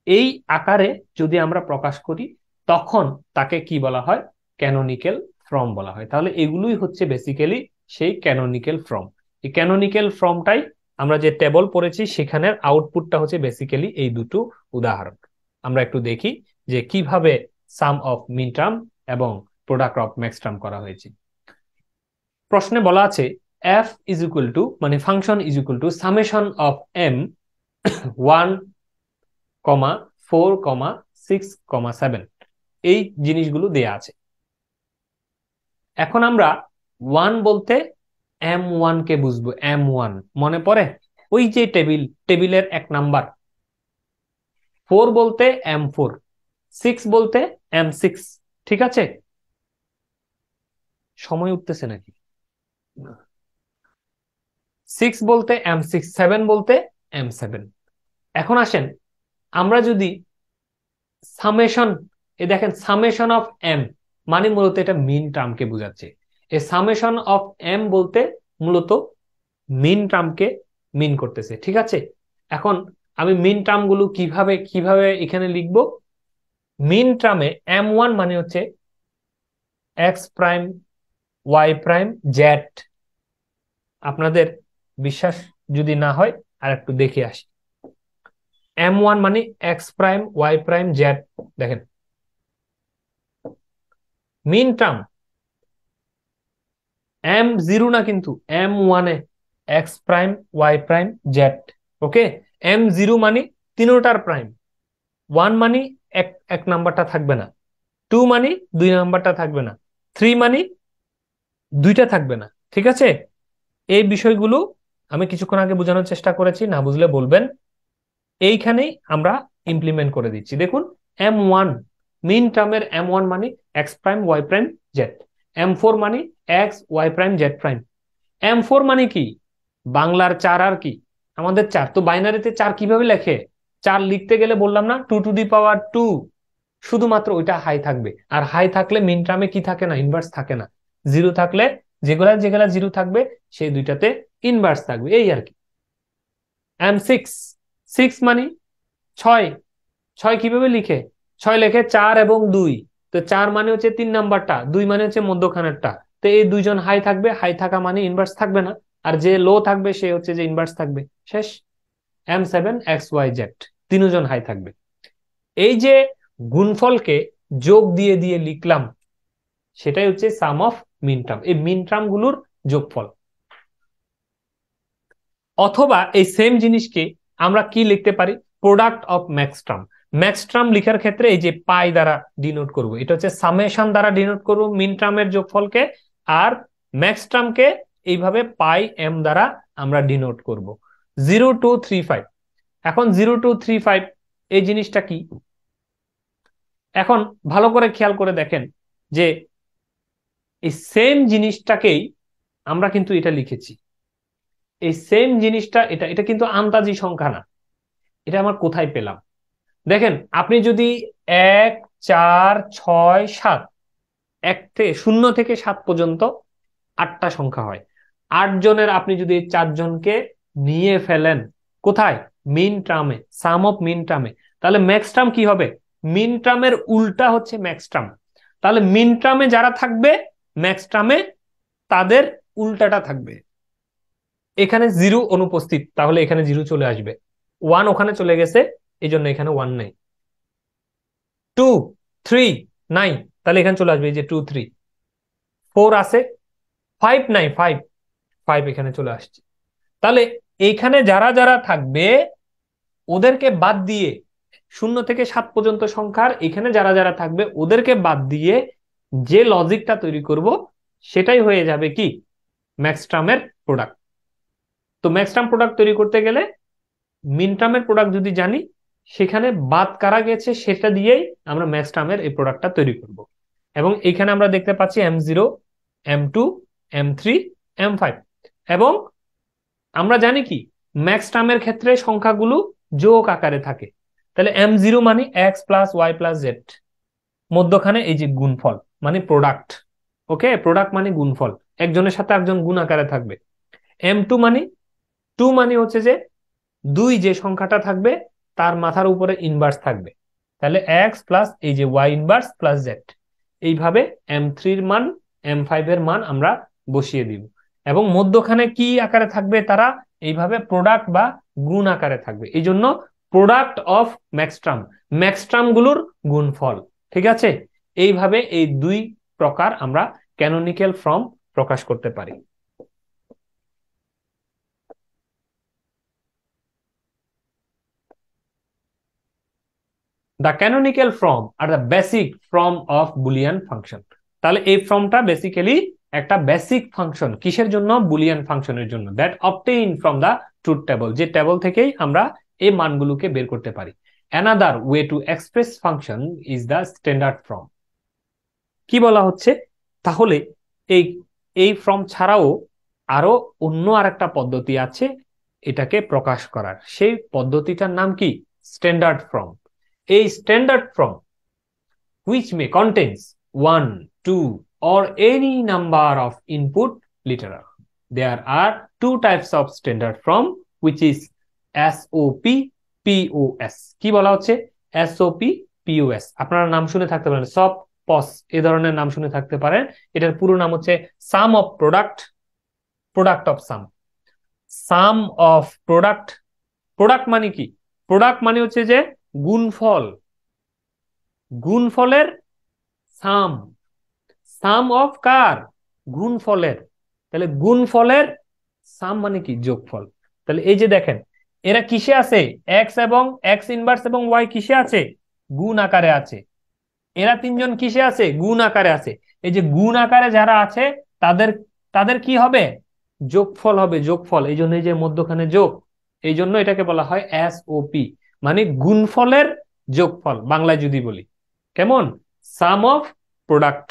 এই আকারে যদি আমরা প্রকাশ করি তখন তাকে কি বলা হয়? ক্যানোনিক্যাল ফর্ম বলা হয়। তাহলে এগুলোই হচ্ছে বেসিক্যালি সেই ক্যানোনিক্যাল ফর্ম। এই ক্যানোনিক্যাল ফর্মটাই আমরা যে টেবল পড়েছি সেখানের আউটপুটটা হচ্ছে বেসিক্যালি এই দুটো উদাহরণ। আমরা একটু দেখি যে কিভাবে সাম অফ মিন টার্ম এবং প্রোডাক্ট অফ ম্যাক্স টার্ম করা হয়েছে। প্রশ্নে বলা আছে f ইজ ইকুয়াল টু মানে function is equal two summation of m 1,4,6,7 এই জিনিসগুলো দেয়া আছে। এখন আমরা ওয়ান বলতে m1 কে বুঝবো। m1 মনে পড়ে? ওই যে টেবিলের এক নাম্বার। 4 বলতে m4, 6 বলতে m6। ঠিক আছে, সময় উঠতেছে নাকি? 6 বলতে m6, 7 বলতে m7। এখন আসেন আমরা যদি সামেশন, এ দেখেন সামেশন অফ এম মানে মূলত এটা মিন টার্মকে বোঝাচ্ছে। এই সামেশন অফ এম বলতে মূলত মিন টার্মকে মিন করতেছে। ঠিক আছে, এখন আমি মিন টার্ম গুলো কিভাবে কিভাবে এখানে লিখব? মিন টার্মে m1 মানে হচ্ছে X prime Y prime Z. আপনাদের বিশ্বাস যদি না হয় আর একটু দেখে আসি। m1 মানে x prime Y prime z, দেখেন মিন টার্ম এম জিরো না, কিন্তু এম ওয়ানে x prime Y prime z. Okay, m zero মানে তিনোটার প্রাইম, ওয়ান মানে এক এক নাম্বারটা থাকবে না, টু মানে দুই নাম্বারটা থাকবে না, থ্রি মানে দুইটা থাকবে না। ঠিক আছে, এই বিষয়গুলো আমি কিছুক্ষণ আগে বোঝানোর চেষ্টা করেছি, না বুঝলে বলবেন। এইখানেই আমরা ইমপ্লিমেন্ট করে দিচ্ছি। দেখুন, এম ওয়ান মিন টার্মের এম ওয়ান মানে x prime Y prime z, m four মানে x y prime z prime. M four মানে কি? বাংলার চার আর কি, আমাদের চার। তো বাইনারিতে চার কিভাবে লেখে? চার লিখতে গেলে বললাম না, two to the power two, শুধুমাত্র ওইটা হাই থাকবে। আর হাই থাকলে মিন টার্মে কি থাকে না? ইনভার্স থাকে না। জিরো থাকলে যেগুলা যেগুলা জিরো থাকবে সেই দুইটাতে ইনভার্স থাকবে, এই আর কি। এম সিক্স, সিক্স মানে ছয়। ছয় কিভাবে লিখে? ছয় লেখে চার এবং দুই। তো চার মানে হচ্ছে তিন নাম্বারটা, দুই মানে হচ্ছে মধ্যখানেরটা। তো এই দুইজন হাই থাকবে, হাই থাকা মানে ইনভার্স থাকবে না। আর যে লো থাকবে সে হচ্ছে যে ইনভার্স থাকবে। শেষ। M seven X Y Z, তিনজন হাই থাকবে। এই যে গুণফলকে যোগ দিয়ে দিয়ে লিখলাম, সেটাই হচ্ছে সাম অফ মিন টার্ম, এই মিন টার্ম গুলোর যোগফল। অথবা এই সেম জিনিসকে আমরা কি লিখতে পারি? Product of max term. Max term লিখার ক্ষেত্রে এই যে পাই দ্বারা ডিনোট করব, এটা হচ্ছে সামেশন দ্বারা ডিনোট করব মিন টার্মের যোগফলকে। আর ম্যাক্স টার্মকে এইভাবে পাই এম দ্বারা আমরা ডিনোট করব। 0235, এখন 0235 এই জিনিসটা কি? এখন ভালো করে খেয়াল করে দেখেন যে এই সেম জিনিসটাকেই আমরা কিন্তু এটা লিখেছি। এই সেম জিনিসটা, এটা এটা কিন্তু আন্দাজি সংখ্যা না। এটা আমার কোথায় পেলাম? দেখেন, আপনি যদি 1 4 6 7, শূন্য থেকে 7 পর্যন্ত 8টা সংখ্যা হয়, 8 জনের আপনি যদি 4 জনকে নিয়ে ফেলেন কোথায়? মিন টার্মে, সাম অফ মিন টার্মে, তাহলে ম্যাক্স টার্ম কি হবে? মিন টার্মের উল্টা হচ্ছে ম্যাক্স টার্ম। তাহলে মিন টার্মে যারা থাকবে, ম্যাক্স টার্মে তাদের উল্টাটা থাকবে। এখানে জিরো অনুপস্থিত, তাহলে এখানে জিরো চলে আসবে। ওয়ান ওখানে চলে গেছে, এই জন্য এখানে ওয়ান নেই। টু, থ্রি নাই, তাহলে এখানে চলে আসবে, এই যে টু থ্রি। ফোর আছে, ফাইভ নাই, ফাইভ, ফাইভ এখানে চলে আসছে। তাহলে এইখানে যারা যারা থাকবে ওদেরকে বাদ দিয়ে, 0 থেকে 7 পর্যন্ত সংখ্যার এখানে যারা যারা থাকবে ওদেরকে বাদ দিয়ে যে লজিকটা তৈরি করব, সেটাই হয়ে যাবে কি? ম্যাক্স টার্মের প্রোডাক্ট। তো ম্যাক্স টার্ম প্রোডাক্ট তৈরি করতে গেলে মিন টার্মের প্রোডাক্ট যদি জানি, সেখানে বাদ কারা গেছে সেটা দিয়েই আমরা ম্যাক্স টার্মের এই প্রোডাক্টটা তৈরি করব। এবং এখানে আমরা দেখতে পাচ্ছি M0, M2, M3, M5। এবং আমরা জানি কি, ম্যাক্স টার্মের ক্ষেত্রে সংখ্যাগুলো যোগ আকারে থাকে। তাহলে M0 মানে X plus Y plus Z, মধ্যখানে এই যে গুণফল মানে প্রোডাক্ট। ওকে, প্রোডাক্ট মানে গুণফল, একজনের সাথে একজন গুণ আকারে থাকবে। M2 মানে, টু মানে হচ্ছে যে দুই যে সংখ্যাটা থাকবে তার মাথার উপরে ইনভার্স থাকবে। তাহলে এক্স প্লাস এই যে ওয়াই ইনভার্স প্লাস জেড। এইভাবে M3 এর মান, M5 এর মান আমরা বসিয়ে দিব। এবং মধ্যখানে কি আকারে থাকবে তারা? এইভাবে প্রোডাক্ট বা গুণ আকারে থাকবে। এই জন্য প্রোডাক্ট অফ ম্যাক্সট্রাম, ম্যাক্সট্রাম গুলোর গুণফল। ঠিক আছে, এইভাবে এই দুই প্রকার আমরা ক্যানোনিক্যাল ফর্ম প্রকাশ করতে পারি। The canonical form are the basic form of Boolean function. তাহলে এই ফর্মটা বেসিক্যালি একটা বেসিক ফাংশন, কিসের জন্য? বুলিয়ান ফাংশনের জন্য। That obtain from the truth table, যে টেবল থেকেই আমরা এই মানগুলোকে বের করতে পারি। Another way to express function is the standard form. কি বলা হচ্ছে তাহলে? এই এই ফর্ম ছাড়াও আরো অন্য আরেকটা পদ্ধতি আছে এটাকে প্রকাশ করার, সেই পদ্ধতিটার নাম কি? Standard form. এই standard form which may contains one, two, or any number of input literal. There are two types of standard form which is SOP, POS. কি বলা হচ্ছে? SOP, POS। আপনারা নাম শুনে থাকতে পারেন, সব পস এই ধরনের নাম শুনে থাকতে পারেন। এটার পুরো নাম হচ্ছে sum of product, product of sum. Sum of product, product মানে কি? প্রোডাক্ট মানে হচ্ছে যে গুণফল, গুণফলের সাম। সাম অফ কার, গুণফলের। তাহলে গুণফলের সাম মানে কি, যোগফল। তাহলে এই যে দেখেন এরা কিসে আছে, এক্স এবং এক্স ইনভার্স এবং ওয়াই কিসে আছে, গুণ আকারে আছে। এরা তিনজন কিসে আছে, গুণ আকারে আছে। এই যে গুণ আকারে যারা আছে তাদের তাদের কি হবে, যোগফল হবে, যোগফল। এই জন্য এই যে মধ্যখানে যোগ, এই জন্য এটাকে বলা হয় এসওপি, মানে গুণফলের যোগফল বাংলায় যদি বলি। কেমন, সাম অফ প্রোডাক্ট।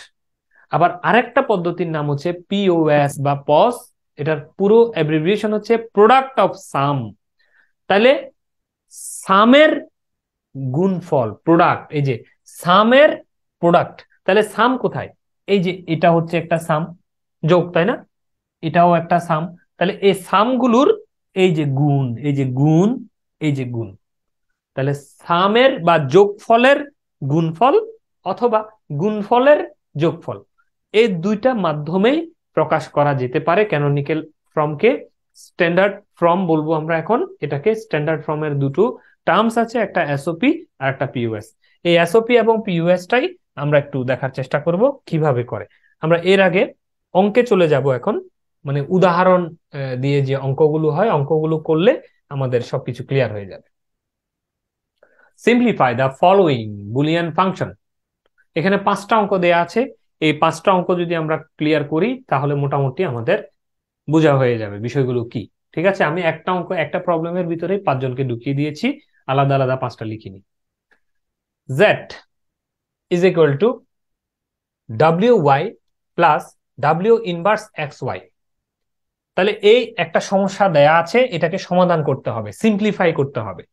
আবার আরেকটা পদ্ধতির নাম হচ্ছে পিওএস বা পস, এটার পুরো অ্যাব্রিভিয়েশন হচ্ছে প্রোডাক্ট অফ সাম। তাহলে সামের গুণফল প্রোডাক্ট, এই যে সামের প্রোডাক্ট। তাহলে সাম কোথায়, এই যে এটা হচ্ছে একটা সাম, যোগ তাই না, এটাও একটা সাম। তাহলে এই সামগুলোর এই যে গুণ, এই যে গুণ, এই যে গুণ। তাহলে সামের বা যোগফলের গুণফল অথবা গুণফলের যোগফল, এই দুইটা মাধ্যমেই প্রকাশ করা যেতে পারে ক্যানোনিক্যাল ফর্মকে। স্ট্যান্ডার্ড ফর্ম বলবো আমরা এখন এটাকে। স্ট্যান্ডার্ড ফর্মের দুটো টার্মস আছে, একটা এসওপি আর একটা পিইউএস। এই এসওপি এবং পিইউএসটাই আমরা একটু দেখার চেষ্টা করব কিভাবে করে। আমরা এর আগে অঙ্কে চলে যাব এখন, মানে উদাহরণ দিয়ে যে অঙ্কগুলো হয়, অঙ্কগুলো করলে আমাদের সবকিছু ক্লিয়ার হয়ে যাবে। Simplify the following Boolean function. এখানে 5টা অঙ্ক দেয়া আছে। এই 5টা অঙ্ক যদি আমরা ক্লিয়ার করি তাহলে মোটামুটি আমাদের বোঝা হয়ে যাবে বিষয়গুলো কি। ঠিক আছে, আমি একটা অঙ্ক একটা প্রবলেমের ভিতরে 5জনকে ঢুকিয়ে দিয়েছি, আলাদা আলাদা 5টা লিখিনি। z is equal to wy plus w inverse xy। তাহলে এই একটা সমস্যা দেয়া আছে, এটাকে সমাধান করতে হবে, সিম্পলিফাই করতে হবে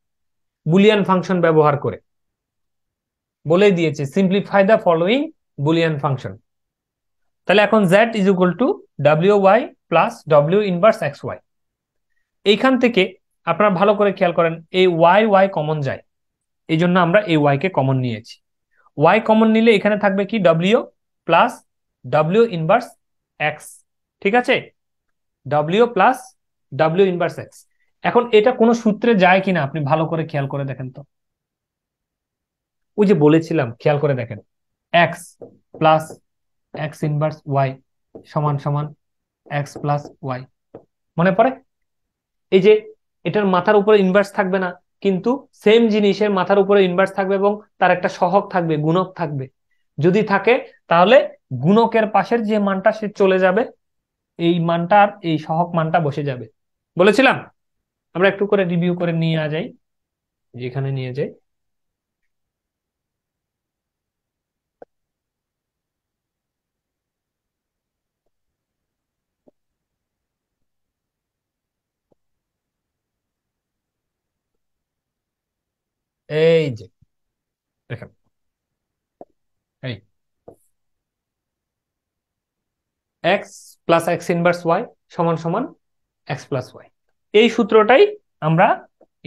বুলিয়ান ফাংশন ব্যবহার করে। বলে দিয়েছে simplify the following Boolean function. তাহলে এখন z is equal two wy plus w inverse xy। এইখান থেকে আপনারা ভালো করে খেয়াল করেন, এই y কমন যায়, এই জন্য আমরা এই y কে কমন নিয়েছি। y কমন নিলে এখানে থাকবে কি, w plus w inverse x। ঠিক আছে, w plus w inverse x। এখন এটা কোনো সূত্রে যায় কিনা আপনি ভালো করে খেয়াল করে দেখেন তো। ওই যে বলেছিলাম, খেয়াল করে দেখেন, x plus x inverse y সমান সমান x প্লাস y। মনে পড়ে, এই যে এটার মাথার উপরে ইনভার্স থাকবে না, কিন্তু সেম জিনিসের মাথার উপরে ইনভার্স থাকবে এবং তার একটা সহগ থাকবে, গুণক থাকবে। যদি থাকে তাহলে গুণকের পাশের যে মানটা সে চলে যাবে, এই মানটা আর এই সহগ মানটা বসে যাবে। বলেছিলাম, আমরা একটু করে রিভিউ করে নিয়ে যাই, যেখানে নিয়ে যাই। এই যে দেখেন, এই X plus x inverse Y সমান সমান এক্স প্লাস ওয়াই। এই সূত্রটাই আমরা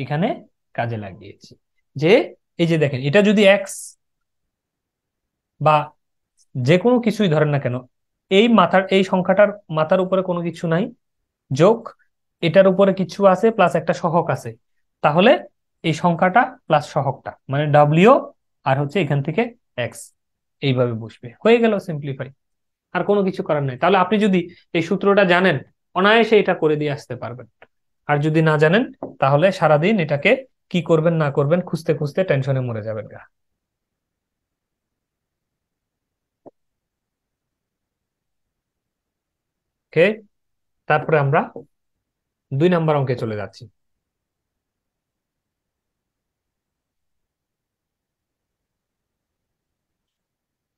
এখানে কাজে লাগিয়েছি। যে এই যে দেখেন, এটা যদি এক্স বা যে কোনো কিছুই ধরেন না কেন, এই মাথার এই সংখ্যাটার মাথার উপরে কোনো কিছু নাই, যোগ এটার উপরে কিছু আছে প্লাস একটা সহগ আছে, তাহলে এই সংখ্যাটা প্লাস সহগটা মানে ডাব্লিউ আর হচ্ছে এখান থেকে এক্স, এইভাবে বসবে, হয়ে গেল সিম্পলিফাই। আর কোনো কিছু করার নাই। তাহলে আপনি যদি এই সূত্রটা জানেন, অনায়াসে এটা করে দিয়ে আসতে পারবেন। আর যদি না জানেন তাহলে সারাদিন এটাকে কি করবেন না করবেন খুঁজতে খুঁজতে টেনশনে মরে যাবেন গা। ওকে, তারপরে আমরা 2 নম্বর অঙ্কে চলে যাচ্ছি।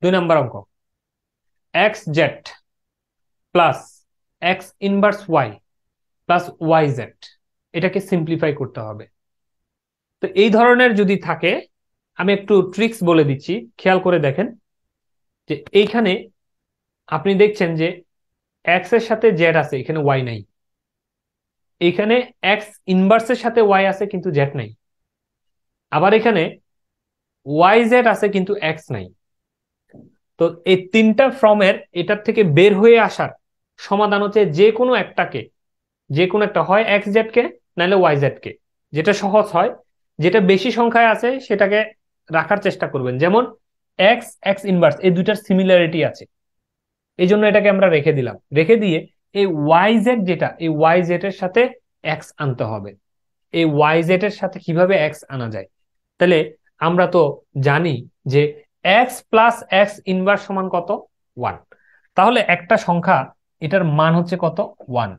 2 নম্বর অঙ্ক, X Z plus x inverse Y plus Y Z, এটাকে সিম্পলিফাই করতে হবে। তো এই ধরনের যদি থাকে, আমি একটু ট্রিক্স বলে দিচ্ছি, খেয়াল করে দেখেন। যে এইখানে আপনি দেখছেন যে এক্স এর সাথে জেড আছে, এখানে ওয়াই নাই। এইখানে এক্স ইনভার্সের সাথে ওয়াই আছে কিন্তু জেড নাই। আবার এখানে ওয়াই জেড আছে কিন্তু এক্স নাই। তো এই 3টা ফর্মের এটার থেকে বের হয়ে আসার সমাধান হচ্ছে যে কোনো একটাকে, যে কোনো একটা হয় এক্স জেড কে নাহলে ওয়াই জেড কে, যেটা সহজ হয়, যেটা বেশি সংখ্যায় আছে সেটাকে রাখার চেষ্টা করবেন। যেমন এক্স এক্স ইনভার্স, এই দুইটার সিমিলারিটি আছে, এই জন্য এটাকে আমরা রেখে দিলাম, রেখে দিয়ে এই ওয়াই জেড যেটা, এই ওয়াই জেড এর সাথে এক্স আনতে হবে। এই ওয়াই জেড এর সাথে কিভাবে এক্স আনা যায়? তাহলে আমরা তো জানি যে এক্স প্লাস এক্স ইনভার্স সমান কত? 1। তাহলে একটা সংখ্যা, এটার মান হচ্ছে কত? 1।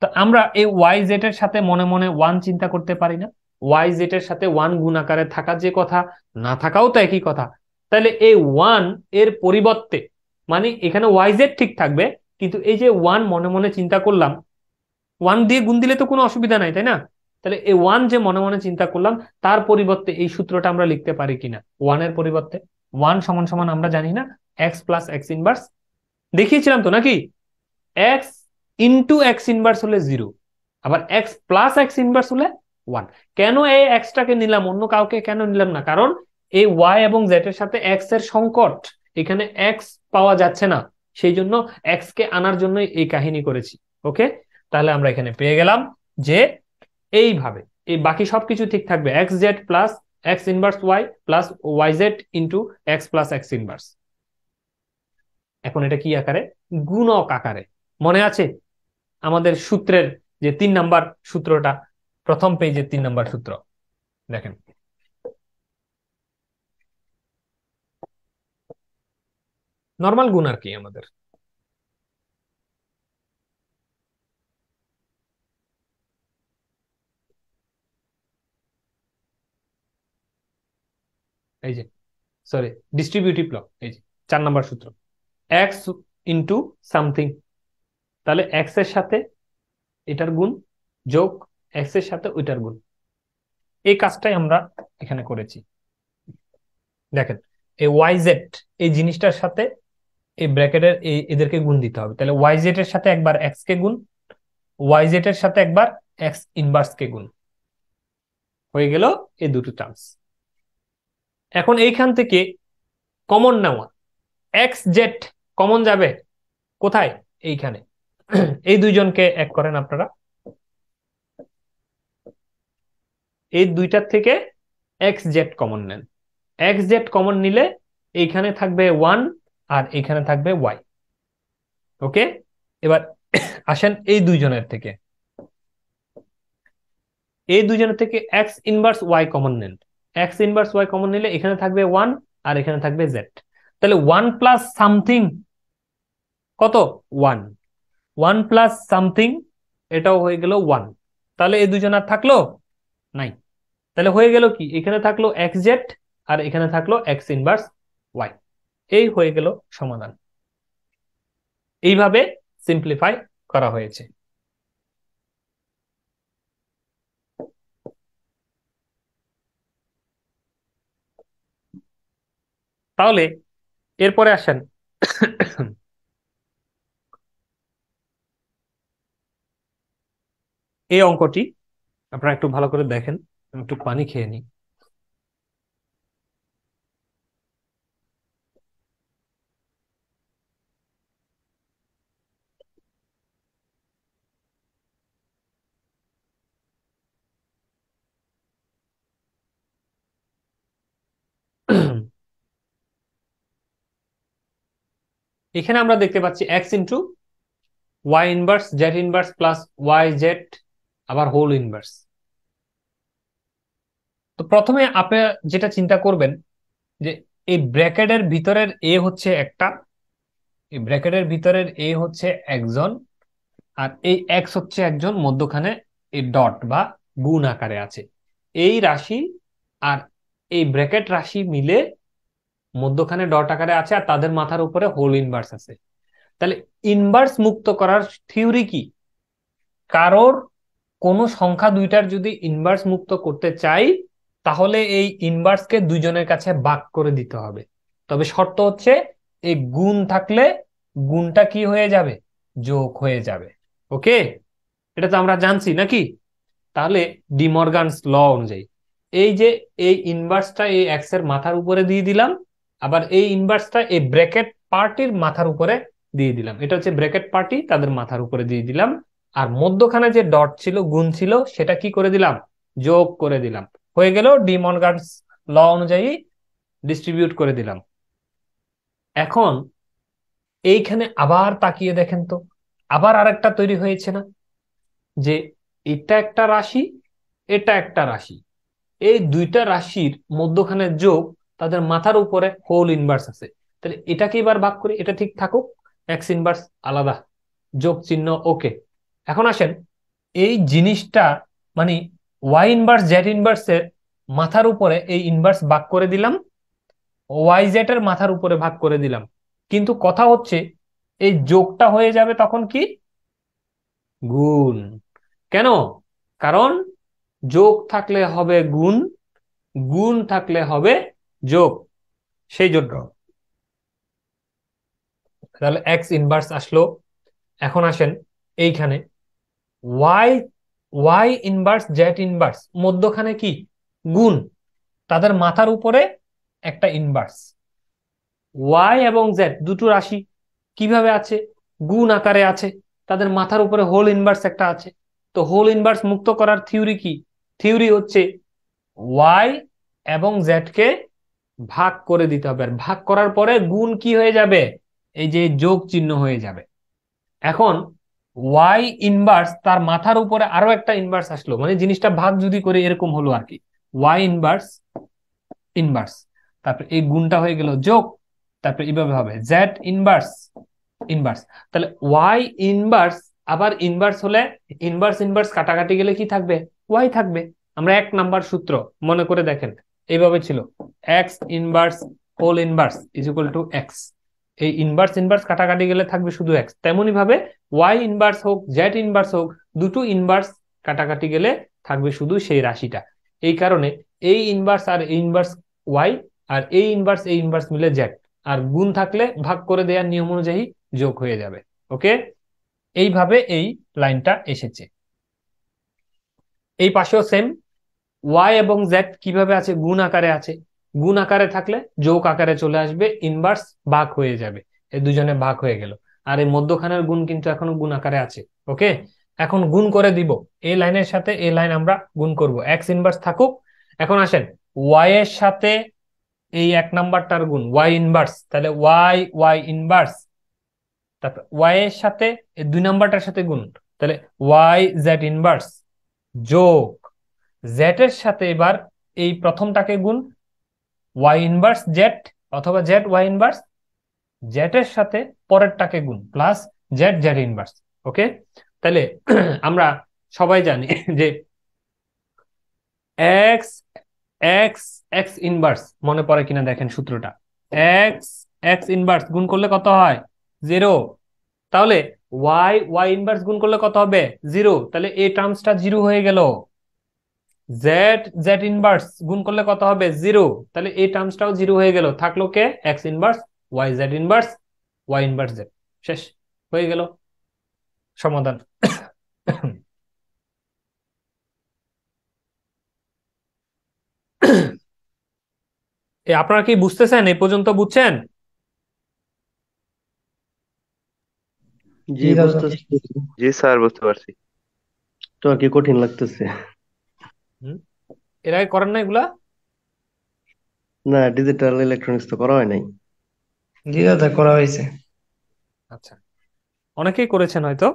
তো আমরা এই ওয়াই জেড এর সাথে মনে মনে 1 চিন্তা করতে পারি না? ওয়াই জেড এর সাথে 1 গুণ আকারে থাকা যে কথা, না থাকাও তো একই কথা। তাহলে এই 1 এর পরিবর্তে, মানে এখানে ওয়াই জেড ঠিক থাকবে, কিন্তু এই যে 1 মনে মনে চিন্তা করলাম, 1 দিয়ে গুণ দিলে তো কোনো অসুবিধা নাই, তাই না? তাহলে এই 1 যে মনে মনে চিন্তা করলাম, তার পরিবর্তে এই সূত্রটা আমরা লিখতে পারি কিনা? 1 এর পরিবর্তে 1 সমান সমান আমরা জানি না এক্স প্লাস এক্স ইনভার্স, দেখিয়েছিলাম তো নাকি? এক্স ইন্টু এক্স ইনভার্স হলে 0, আবার এক্স প্লাস এক্স ইনভার্স হলে 1। কেন এই এক্সটাকে নিলাম, অন্য কাউকে কেন নিলাম না? কারণ এই ওয়াই এবং জেড এর সাথে এক্স এর সংকট, এখানে এক্স পাওয়া যাচ্ছে না, সেই জন্য এক্স কে আনার জন্য এই কাহিনী করেছি। ওকে, তাহলে আমরা এখানে পেয়ে গেলাম যে এইভাবে এই বাকি সবকিছু ঠিক থাকবে, X Z plus x inverse Y plus Y Z into X plus x inverse. এখন এটা কি আকারে? গুণক আকারে। মনে আছে আমাদের সূত্রের যে 3 নাম্বার সূত্রটা, প্রথম পেজের 3 নাম্বার সূত্র দেখেন, নর্মাল গুণ আর কি আমাদের। এই যে, সরি, ডিস্ট্রিবিউটিভ ল, এই যে 4 নাম্বার সূত্র, এক্স ইন্টু সামথিং, তাহলে এক্স এর সাথে এটার গুণ যোগ এক্স এর সাথে ওইটার গুণ, এই কাজটাই আমরা এখানে করেছি। দেখেন, এই ওয়াই জেড এই জিনিসটার সাথে এই ব্র্যাকেটের এদেরকে গুণ দিতে হবে, তাহলে ওয়াই জেড এর সাথে একবার এক্স কে গুণ, ওয়াই জেড এর সাথে একবার এক্স ইনভার্স কে গুণ, হয়ে গেল এই দুটো টার্মস। এখন এইখান থেকে কমন নেওয়া, এক্স জেড কমন যাবে কোথায়? এইখানে। এই দুইজনকে এক করেন আপনারা, এই দুইটার থেকে এক্স জেড কমন নেন। এক্স জেড কমন নিলে এইখানে থাকবে 1 আর এইখানে থাকবে ওয়াই। ওকে, এবার আসেন এই দুইজনের থেকে, এই দুইজনের থেকে এক্স ইনভার্স ওয়াই কমন নেন। এক্স ইনভার্স ওয়াই কমন নিলে এখানে থাকবে 1 আর এখানে থাকবে জেড। তাহলে 1 প্লাস সামথিং কত? 1। 1 প্লাস সামথিং, এটাও হয়ে গেল 1। তাহলে এই দুজন আর থাকলো নাই। তাহলে হয়ে গেল কি, এখানে থাকলো এক্স জেড আর এখানে থাকলো এক্স ইনভার্স ওয়াই। এই হয়ে গেল সমাধান। এইভাবে সিম্পলিফাই করা হয়েছে। তাহলে এরপরে আসেন, এই অঙ্কটি আপনারা একটু ভালো করে দেখেন, আমি একটু পানি খেয়ে নিই। এখানে আমরা দেখতে পাচ্ছি X into Y inverse Z inverse plus Y Z আবার হোল ইনভার্স। তো প্রথমে আপনি যেটা চিন্তা করবেন যে এই ব্র্যাকেটের ভিতরের এ হচ্ছে একটা, এই ব্র্যাকেটের ভিতরের এ হচ্ছে একজন, আর এই এক্স হচ্ছে একজন, মধ্যখানে এই ডট বা গুণ আকারে আছে। এই রাশি আর এই ব্র্যাকেট রাশি মিলে মধ্যখানে ডট আকারে আছে, আর তাদের মাথার উপরে হোল ইনভার্স আছে। তাহলে ইনভার্স মুক্ত করার থিওরি কি? কারোর কোন সংখ্যা দুইটার যদি ইনভার্স মুক্ত করতে চাই, তাহলে এই ইনভার্সকে দুইজনের কাছে ভাগ করে দিতে হবে। তবে শর্ত হচ্ছে এই গুণ থাকলে গুণটা কি হয়ে যাবে? যোগ হয়ে যাবে। ওকে, এটা তো আমরা জানছি নাকি? তাহলে ডি মর্গানস ল অনুযায়ী এই যে এই ইনভার্সটা এই এক্স এর মাথার উপরে দিয়ে দিলাম, আবার এই ইনভার্সটা এই ব্র্যাকেট পার্টির মাথার উপরে দিয়ে দিলাম, এটা হচ্ছে ব্র্যাকেট পার্টি, তাদের মাথার উপরে দিয়ে দিলাম। আর মধ্যখানে যে ডট ছিল, গুণ ছিল, সেটা কি করে দিলাম? যোগ করে দিলাম। হয়ে গেল ডি মর্গানস ল অনুযায়ী ডিস্ট্রিবিউট করে দিলাম। এখন এইখানে আবার তাকিয়ে দেখেন তো, আবার আরেকটা তৈরি হয়েছে না, যে এটা একটা রাশি, এটা একটা রাশি, এই দুইটা রাশির মধ্যখানে যোগ, তাদের মাথার উপরে হোল ইনভার্স আছে। তাহলে এটাকে এবার ভাগ করি, এটা ঠিক থাকুক, এক্স ইনভার্স আলাদা, যোগ চিহ্ন ওকে। এখন আসেন, এই জিনিসটা মানে ওয়াই ইনভার্স জেড ইনভার্সের মাথার উপরে এই ইনভার্স ভাগ করে দিলাম, ওয়াই জেড এর মাথার উপরে ভাগ করে দিলাম, কিন্তু কথা হচ্ছে এই যোগটা হয়ে যাবে তখন কি গুণ। কেন? কারণ যোগ থাকলে হবে গুণ, গুণ থাকলে হবে যোগ, সেই জন্য। তাহলে এক্স ইনভার্স আসলো। এখন আসেন এইখানে Y, Y inverse Z inverse মধ্যখানে কি গুণ, তাদের মাথার উপরে একটা ইনভার্স। ওয়াই এবং জেড দুটো রাশি কিভাবে আছে, গুণ আকারে আছে, তাদের মাথার উপরে হোল ইনভার্স একটা আছে। তো হোল ইনভার্স মুক্ত করার থিওরি কি? থিওরি হচ্ছে ওয়াই এবং জেড কে ভাগ করে দিতে হবে, আর ভাগ করার পরে গুণ কি হয়ে যাবে, এই যে যোগ চিহ্ন হয়ে যাবে। এখন ওয়াই ইনভার্স তার মাথার উপরে আরো একটা ইনভার্স আসলো, মানে জিনিসটা ভাগ যদি করে এরকম হলো আর কি, ওয়াই ইনভার্স ইনভার্স, তারপরে এই গুণটা হয়ে গেল যোগ, তারপরে এইভাবে হবে জেড ইনভার্স ইনভার্স। তাহলে ওয়াই ইনভার্স আবার ইনভার্স হলে ইনভার্স ইনভার্স কাটাকাটি গেলে কি থাকবে, ওয়াই থাকবে। আমরা 1 নাম্বার সূত্র মনে করে দেখেন, এইভাবে ছিল X inverse whole inverse is equal to X, এই ইনভার্স ইনভার্স কাটাকাটি গেলে থাকবে শুধু এক্স। তেমনি ভাবে ওয়াই ইনভার্স হোক জেড ইনভার্স হোক, দুটো ইনভার্স কাটাকাটি গেলে থাকবে শুধু সেই রাশিটা। এই কারণে এই ইনভার্স আর এই ইনভার্স ওয়াই, আর এই ইনভার্স মিলে জেড, আর গুণ থাকলে ভাগ করে দেওয়ার নিয়ম অনুযায়ী যোগ হয়ে যাবে। ওকে, এইভাবে এই লাইনটা এসেছে। এই পাশেও সেম, ওয়াই এবং জেড কিভাবে আছে, গুণ আকারে আছে, গুণ আকারে থাকলে যোগ আকারে চলে আসবে, ইনভার্স ভাগ হয়ে যাবে, এই দুজনে ভাগ হয়ে গেল। আর এই মধ্যখানের গুণ কিন্তু এখনো গুণ আকারে আছে। ওকে, এখন গুণ করে দিব, এই লাইনের সাথে এই লাইন আমরা গুণ করব, এক্স ইনভার্স থাকুক। এখন আসেন ওয়াই এর সাথে এই 1 নাম্বারটার গুণ ওয়াই ইনভার্স, তাহলে ওয়াই ওয়াই ইনভার্স, তারপর ওয়াই এর সাথে এই 2 নাম্বারটার সাথে গুণ, তাহলে ওয়াই জেড ইনভার্স যোগ জেড এর সাথে এবার এই প্রথমটাকে গুণ ওয়াই ইনভার্স জেড, অথবা জেড ওয়াই ইনভার্স, জেড এর সাথে পরেরটাকে গুণ প্লাস জেড জেড ইনভার্স। ওকে, তাহলে আমরা সবাই জানি যে এক্স এক্স এক্স ইনভার্স, মনে পড়ে কিনা দেখেন সূত্রটা, এক্স এক্স ইনভার্স গুণ করলে কত হয়, 0। তাহলে ওয়াই ওয়াই ইনভার্স গুণ করলে কত হবে, 0, তাহলে এই টার্মসটা 0 হয়ে গেল। জেড জেড ইনভার্স গুণ করলে কত হবে, 0, তাহলে এই টার্মসটাও 0 হয়ে গেল। থাকলো কে, x inverse Y Z inverse Y inverse z, শেষ হয়ে গেল সমাধান। আপনারা কি বুঝতেছেন, এই পর্যন্ত বুঝছেন? জি, বুঝতেছি। জি স্যার, বুঝতে পারছি। তো আর কি কঠিন লাগতেছে? হুম, এর আগে করেন না এগুলা? না, ডিজিটাল ইলেকট্রনিক্স তো করা হয় নাই। জি দাদা, করা হয়েছে। আচ্ছা, অনেকেই করেছেন হয়তো,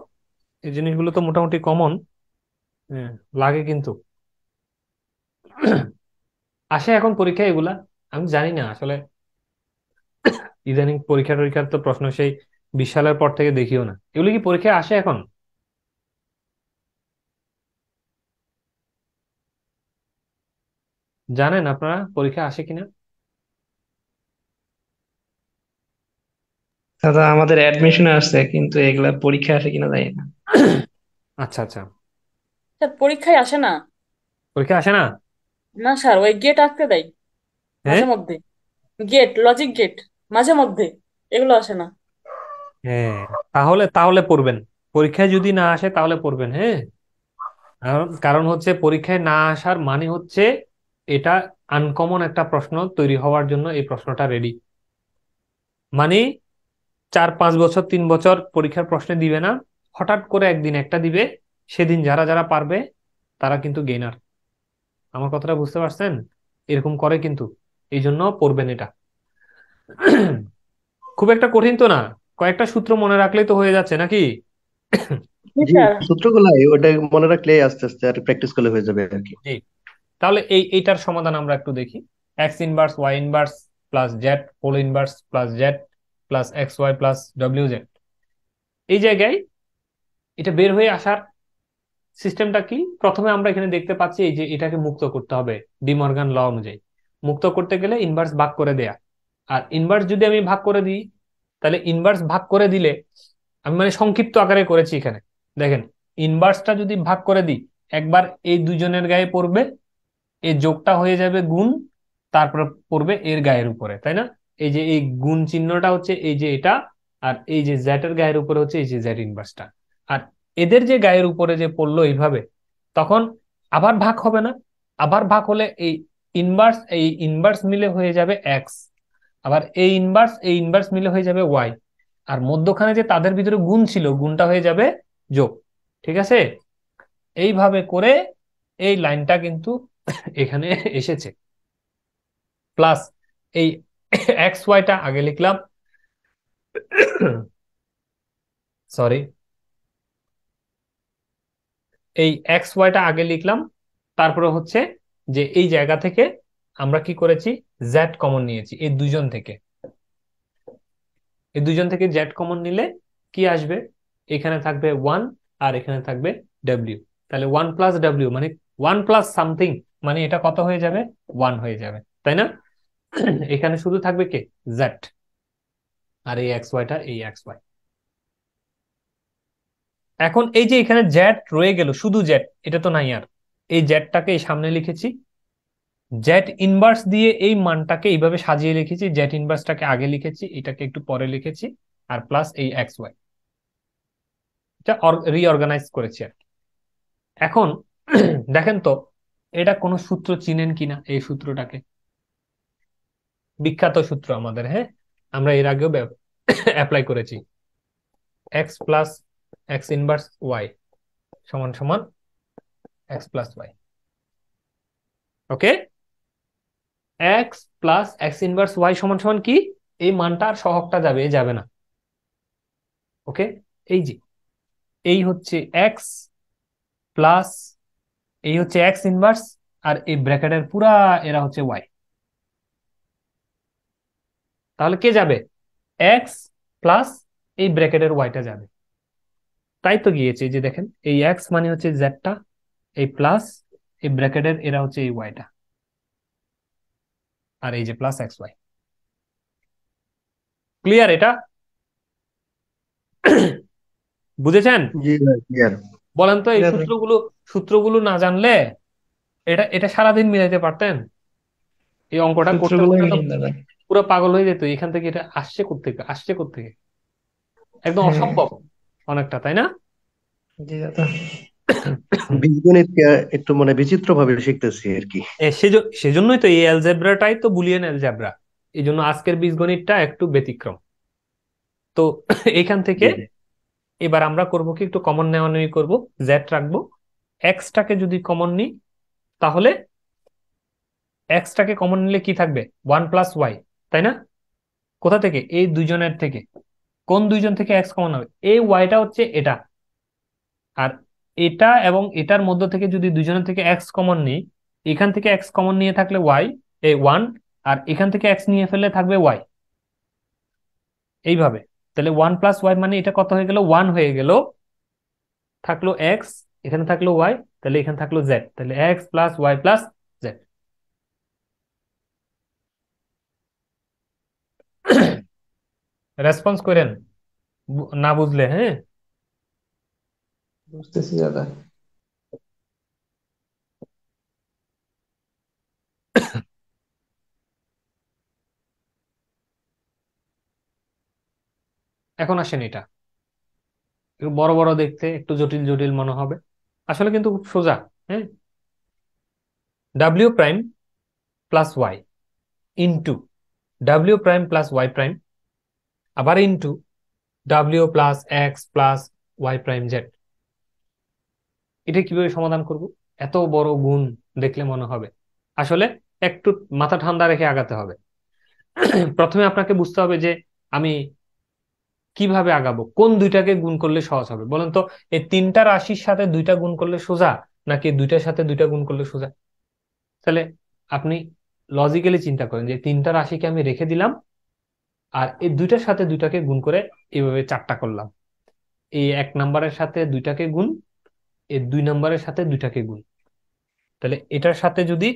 এই জিনিসগুলো তো মোটামুটি কমন লাগে কিন্তু। আসে এখন পরীক্ষায় এগুলা, আমি জানি না আসলে, ইদানিং পরীক্ষা টরীক্ষার তো প্রশ্ন সেই 20 সালের পর থেকে দেখিও না, এগুলো কি পরীক্ষায় আসে এখন? জানেন আপনারা পরীক্ষা আসে কিনা? দাদা আমাদের অ্যাডমিশনে আসছে, কিন্তু এগুলা পরীক্ষা আসে কিনা জানি না। আচ্ছা আচ্ছা, স্যার পরীক্ষায় আসে না। পরীক্ষা আসে না? না স্যার, ওই গেট আটকে দেয় হ্যাঁ মাঝে মধ্যে, গেট লজিক গেট মাঝে মধ্যে, এগুলো আসে না। হ্যাঁ, তাহলে তাহলে পড়বেন, পরীক্ষায় যদি না আসে তাহলে পড়বেন। হ্যাঁ, কারণ কারণ হচ্ছে পরীক্ষায় না আসার মানে হচ্ছে এটা আনকমন একটা প্রশ্ন তৈরি হওয়ার জন্য এই প্রশ্নটা রেডি। মানে 4-5 বছর 3 বছর পরীক্ষার প্রশ্নে দিবে না, হঠাৎ করে একদিন একটা দিবে, সেদিন যারা যারা পারবে তারা কিন্তু গেইনার। আমার কথাটা বুঝতে পারছেন? এরকম করে কিন্তু, এই জন্য পড়বেন এটা। খুব একটা কঠিন তো না, কয়েকটা সূত্র মনে রাখলেই তো হয়ে যাচ্ছে নাকি? জি জি, স্যার। সূত্রগুলাই ওটা মনে রাখলেই আস্তে আস্তে আর প্র্যাকটিস করলে হয়ে যাবে আর কি। জি, তাহলে এইটার সমাধান আমরা একটু দেখি। X inverse Y inverse plus Z whole inverse plus Z plus X Y plus W Z. এই জায়গায় এটা বের হয়ে আসার সিস্টেমটা কি? প্রথমে আমরা এখানে দেখতে পাচ্ছি এই যে এটাকে মুক্ত করতে হবে ডি মর্গান ল অনুযায়ী। মুক্ত করতে গেলে ইনভার্স ভাগ করে দেয়া, আর ইনভার্স যদি আমি ভাগ করে দিই, তাহলে ইনভার্স ভাগ করে দিলে আমি মানে সংক্ষিপ্ত আকারে করেছি এখানে। দেখেন, ইনভার্সটা যদি ভাগ করে দিই, একবার এই দুজনের গায়ে পড়বে, এই যোগটা হয়ে যাবে গুণ, তারপর পড়বে এর গায়ের উপরে, তাই না? এই যে এই গুণ চিহ্নটা হচ্ছে এই যে এটা, আর এই যে জেড এর গায়ের উপরে হচ্ছে এই যে জেড ইনভার্সটা। আর এদের যে গায়ের উপরে যে পড়লো এইভাবে, তখন আবার ভাগ হবে না? আবার ভাগ হলে এই ইনভার্স মিলে হয়ে যাবে এক্স, আবার এই ইনভার্স মিলে হয়ে যাবে ওয়াই, আর মধ্যখানে যে তাদের ভিতরে গুণ ছিল, গুণটা হয়ে যাবে যোগ। ঠিক আছে? এইভাবে করে এই লাইনটা কিন্তু এখানে এসেছে। প্লাস এই এক্স ওয়াইটা আগে লিখলাম, সরি, এই এক্স ওয়াইটা আগে লিখলাম। তারপরে হচ্ছে যে এই জায়গা থেকে আমরা কি করেছি, জেড কমন নিয়েছি এই দুজন থেকে জেড কমন নিলে কি আসবে? এখানে থাকবে ওয়ান, আর এখানে থাকবে ডাব্লিউ। তাহলে ওয়ান প্লাস ডাব্লিউ মানে ওয়ান প্লাস সামথিং, মানে এটা কত হয়ে যাবে? ওয়ান হয়ে যাবে, তাই না? এখানে শুধু থাকবে কে? জেড। আর এই এক্স ওয়াইটা এই এক্স ওয়াই। এখন এই যে এখানে জেড রয়ে গেল, শুধু জেড, এটা তো নাই আর। এই জেডটাকে এই সামনে লিখেছি, জেড ইনভার্স দিয়ে এই মানটাকে এইভাবে সাজিয়ে লিখেছি, জেড ইনভার্সটাকে আগে লিখেছি, এটাকে একটু পরে লিখেছি, আর প্লাস এই এক্স ওয়াই, এটা রিঅর্গানাইজ করেছি আর কি। এখন দেখেন তো এটা কোনো সূত্র চিনেন কিনা, এই সূত্রটাকে? বিখ্যাত সূত্র আমাদের, হ্যাঁ, আমরা এর আগেও অ্যাপ্লাই করেছি। X plus x inverse Y সমান সমান x plus y. Okay, x plus x inverse Y সমান সমান কি? এই মানটা আর সহগটা যাবে, যাবে না। ওকে, এই যে এই হচ্ছে এক্স প্লাস এই হচ্ছে এক্স ইনভার্স, আর এই ব্র্যাকেটের পুরা এরা হচ্ছে ওয়াই। তাহলে কে যাবে? এক্স প্লাস এই ব্র্যাকেটের ওয়াইটা যাবে। তাই তো গিয়েছে, এই যে দেখেন, এই এক্স মানে হচ্ছে জেডটা, এই প্লাস এই ব্র্যাকেটের এরা হচ্ছে এই ওয়াইটা, আর এই যে প্লাস এক্স ওয়াই। ক্লিয়ার এটা? বুঝেছেন? জি ভাই, ক্লিয়ার। বলেন তো এই ঠিক আছে। সূত্রগুলো না জানলে এটা এটা সারাদিন মিলাইতে পারতেন? এই অঙ্কটা করতে সূত্রগুলো করতে তো মিলিয়ে দাদা। পুরো পাগল হয়ে যেত, এখান থেকে এটা আসছে কোত্থেকে, আসছে কোত্থেকে, একদম হ্যাঁ, অসম্ভব অনেকটা, তাই না? জি দাদা। বীজগণিতকে একটু মানে বিচিত্র ভাবে শিখতেছি আর কি। সেজন্যই তো এই অ্যালজেব্রাটাই তো বুলিয়ান অ্যালজেব্রা। এই জন্য আজকের বীজগণিতটা একটু ব্যতিক্রম। তো এখান থেকে জি। এবার আমরা করব কি, একটু কমন নেওয়া নেওয়ি করবো, জেড রাখবো। এক্সটাকে যদি কমন নিই, তাহলে এক্সটাকে কমন নিলে কি থাকবে? ওয়ান প্লাস ওয়াই, তাই না? কোথা থেকে? এই দুইজনের থেকে। কোন দুইজন থেকে এক্স কমন হবে? এই ওয়াইটা হচ্ছে এটা, আর এটা এবং এটার মধ্য থেকে যদি দুইজনের থেকে এক্স কমন নিই, এখান থেকে এক্স কমন নিয়ে থাকলে ওয়াই, এই ওয়ান, আর এখান থেকে এক্স নিয়ে ফেললে থাকবে ওয়াই, এইভাবে। তাহলে ওয়ান প্লাস ওয়াই মানে এটা কত হয়ে গেল? ওয়ান হয়ে গেল, থাকলো এক্স, এখানে থাকলো ওয়াই, তাহলে এখানে থাকলো জেড, তাহলে X plus Y plus Z. Response করেন না বুঝলে, হ্যাঁ? বুঝতেছি দাদা। এখন আসেন, এটা একটু বড় বড় দেখতে, একটু জটিল জটিল মনে হবে, আসলে কিন্তু খুব সোজা। হ্যাঁ, W prime plus Y into W prime plus Y prime, আবার into W plus X plus Y prime Z. এটা কিভাবে সমাধান করব? এত বড় গুণ দেখলে মনে হবে, আসলে একটু মাথা ঠান্ডা রেখে আগাতে হবে। প্রথমে আপনাকে বুঝতে হবে যে আমি কিভাবে আগাবো, কোন দুইটাকে গুণ করলে সহজ হবে বলেন তো? এই তিনটা রাশির সাথে দুইটা গুণ করলে সোজা, নাকি দুইটার সাথে দুইটা গুণ করলে সোজা? তাহলে আপনি লজিক্যালি চিন্তা করেন যে তিনটা রাশিকে আমি রেখে দিলাম, আর এই দুইটার সাথে দুইটাকে গুণ করে এইভাবে চারটা করলাম। এই 1 নম্বরের সাথে দুইটাকে গুণ, এই 2 নম্বরের সাথে দুইটাকে গুণ। তাহলে এটার সাথে যদি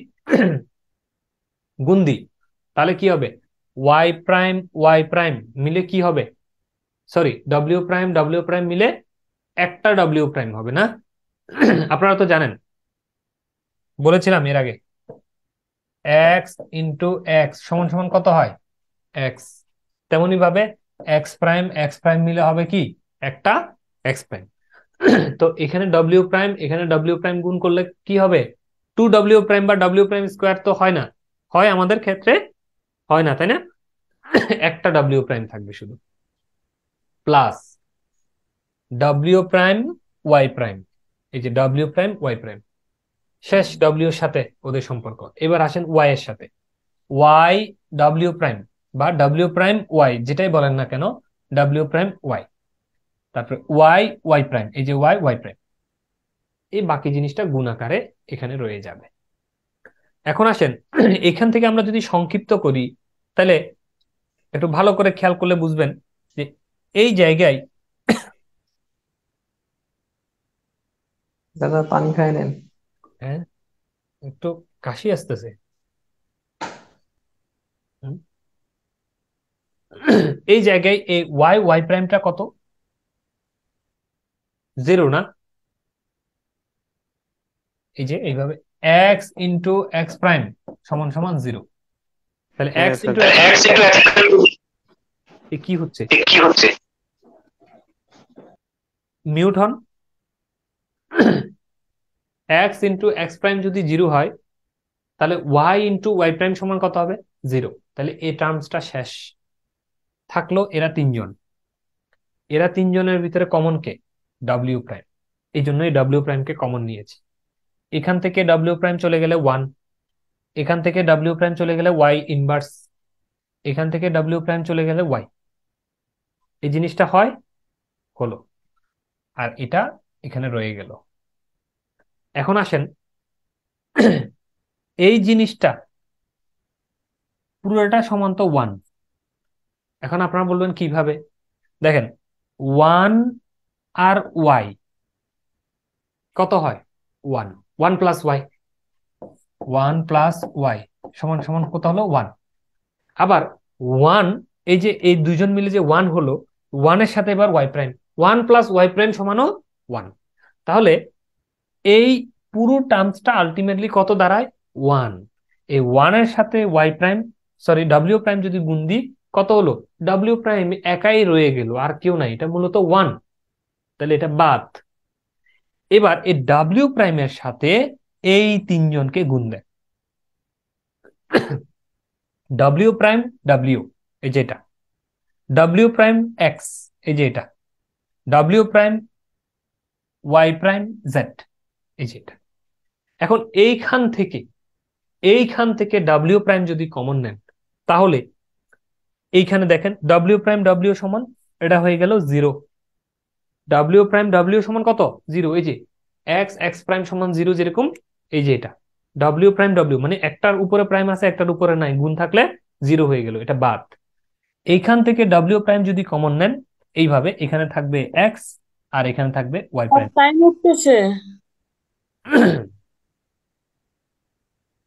গুণ দিই তাহলে কি হবে? ওয়াই প্রাইম মিলে কি হবে? সরি, ডব্লিউ প্রাইম মিলে একটা ডব্লিউ প্রাইম হবে না? আপনারা তো জানেন, বলেছিলাম এর আগে, এক্স ইন্টু এক্স সমান সমান কত হয়? এক্স। তেমনি ভাবে এক্স প্রাইম মিলে হবে কি? একটা এক্স প্রাইম। তো এখানে ডব্লিউ প্রাইম গুণ করলে কি হবে? 2 ডব্লিউ প্রাইম বা ডব্লিউ প্রাইম স্কোয়ার তো হয় না, হয় আমাদের ক্ষেত্রে হয় না, তাই না? একটা ডব্লিউ প্রাইম থাকবে শুধু, plus W prime Y prime. এই যে ডব্লিউ প্রাইম ওয়াই প্রাইম, শেষ ডব্লিউ এর সাথে ওদের সম্পর্ক। এবার আসেন ওয়াই এর সাথে, ওয়াই ডব্লিউ প্রাইম বা ডব্লিউ প্রাইম ওয়াই যেটাই বলেন না কেন, ডব্লিউ প্রাইম ওয়াই, তারপরে ওয়াই প্রাইম, এই যে ওয়াই প্রাইম, এই বাকি জিনিসটা গুণ আকারে এখানে রয়ে যাবে। এখন আসেন এখান থেকে আমরা যদি সংক্ষিপ্ত করি, তাহলে একটু ভালো করে খেয়াল করলে বুঝবেন যে এই জায়গায় দাদা পানি খাই নেন। হ্যাঁ, একটু কাশি আসতেছে। হুম। এই জায়গায় এই ওয়াই প্রাইমটা কত? 0 না? এই যে এইভাবে এক্স ইন্টু এক্স প্রাইম সমান সমান 0। তাহলে হ্যাঁ এক্স স্যার। ইন্টু কি হচ্ছে? মিউট হন। এক্স ইন্টু এক্স প্রাইম যদি 0 হয়, তাহলে ওয়াই ইন্টু ওয়াই প্রাইম সমান কত হবে? 0। তাহলে এই টার্মসটা শেষ। থাকলো এরা তিনজনের ভিতরে কমন কে? W prime. এই জন্যই ডব্লিউ প্রাইমকে কমন নিয়েছি। এখান থেকে ডব্লিউ প্রাইম চলে গেলে 1, এখান থেকে ডব্লিউ প্রাইম চলে গেলে ওয়াই ইনভার্স, এখান থেকে ডব্লিউ প্রাইম চলে গেলে ওয়াই। এই জিনিসটা হয়, হলো, আর এটা এখানে রয়ে গেল। এখন আসেন এই জিনিসটা পুরোটা সমান তো 1। এখন আপনারা বলবেন কিভাবে? দেখেন, 1 আর ওয়াই কত হয়? 1, 1 প্লাস ওয়াই, 1 প্লাস ওয়াই সমান সমান কত হলো? 1। আবার 1, এই যে এই দুইজন মিলে যে 1 হলো, 1 এর সাথে এবার y prime, 1 plus Y prime সমানও 1। তাহলে এই পুরো টার্মসটা আলটিমেটলি কত দাঁড়ায়? 1। এই 1 এর সাথে Y prime, sorry W prime যদি গুণ দিই কত হলো? ডব্লিউ প্রাইম একাই রয়ে গেল, আর কেউ নাই, এটা মূলত 1। তাহলে এটা বাদ। এবার এই ডাব্লিউ প্রাইমের সাথে এই তিনজনকে গুণ দেয়, ডব্লিউ প্রাইম ডাব্লিউ, এই যে এটা, ডব্লিউ প্রাইম এক্স, এই যে এটা, W prime Y prime Z, এই যে এটা। এখন এইখান থেকে ডাব্লিউ প্রাইম যদি কমন নেন, তাহলে এইখানে দেখেন ডব্লিউ প্রাইম ডাব্লিউ সমান, এটা হয়ে গেল 0। ডাব্লিউ প্রাইম ডাব্লিউ সমান কত? 0। এই যে এক্স প্রাইম সমান 0 যেরকম, এই যে এটা ডব্লিউ প্রাইম ডাব্লিউ মানে একটার উপরে প্রাইম আছে একটার উপরে নাই, গুণ থাকলে 0 হয়ে গেল, এটা বাদ। এইখান থেকে ডাব্লিউ প্রাইম যদি কমন নেন, এইভাবে এখানে থাকবে এক্স আর এখানে থাকবে ওয়াই প্রাইম। টাইম উঠতেছে।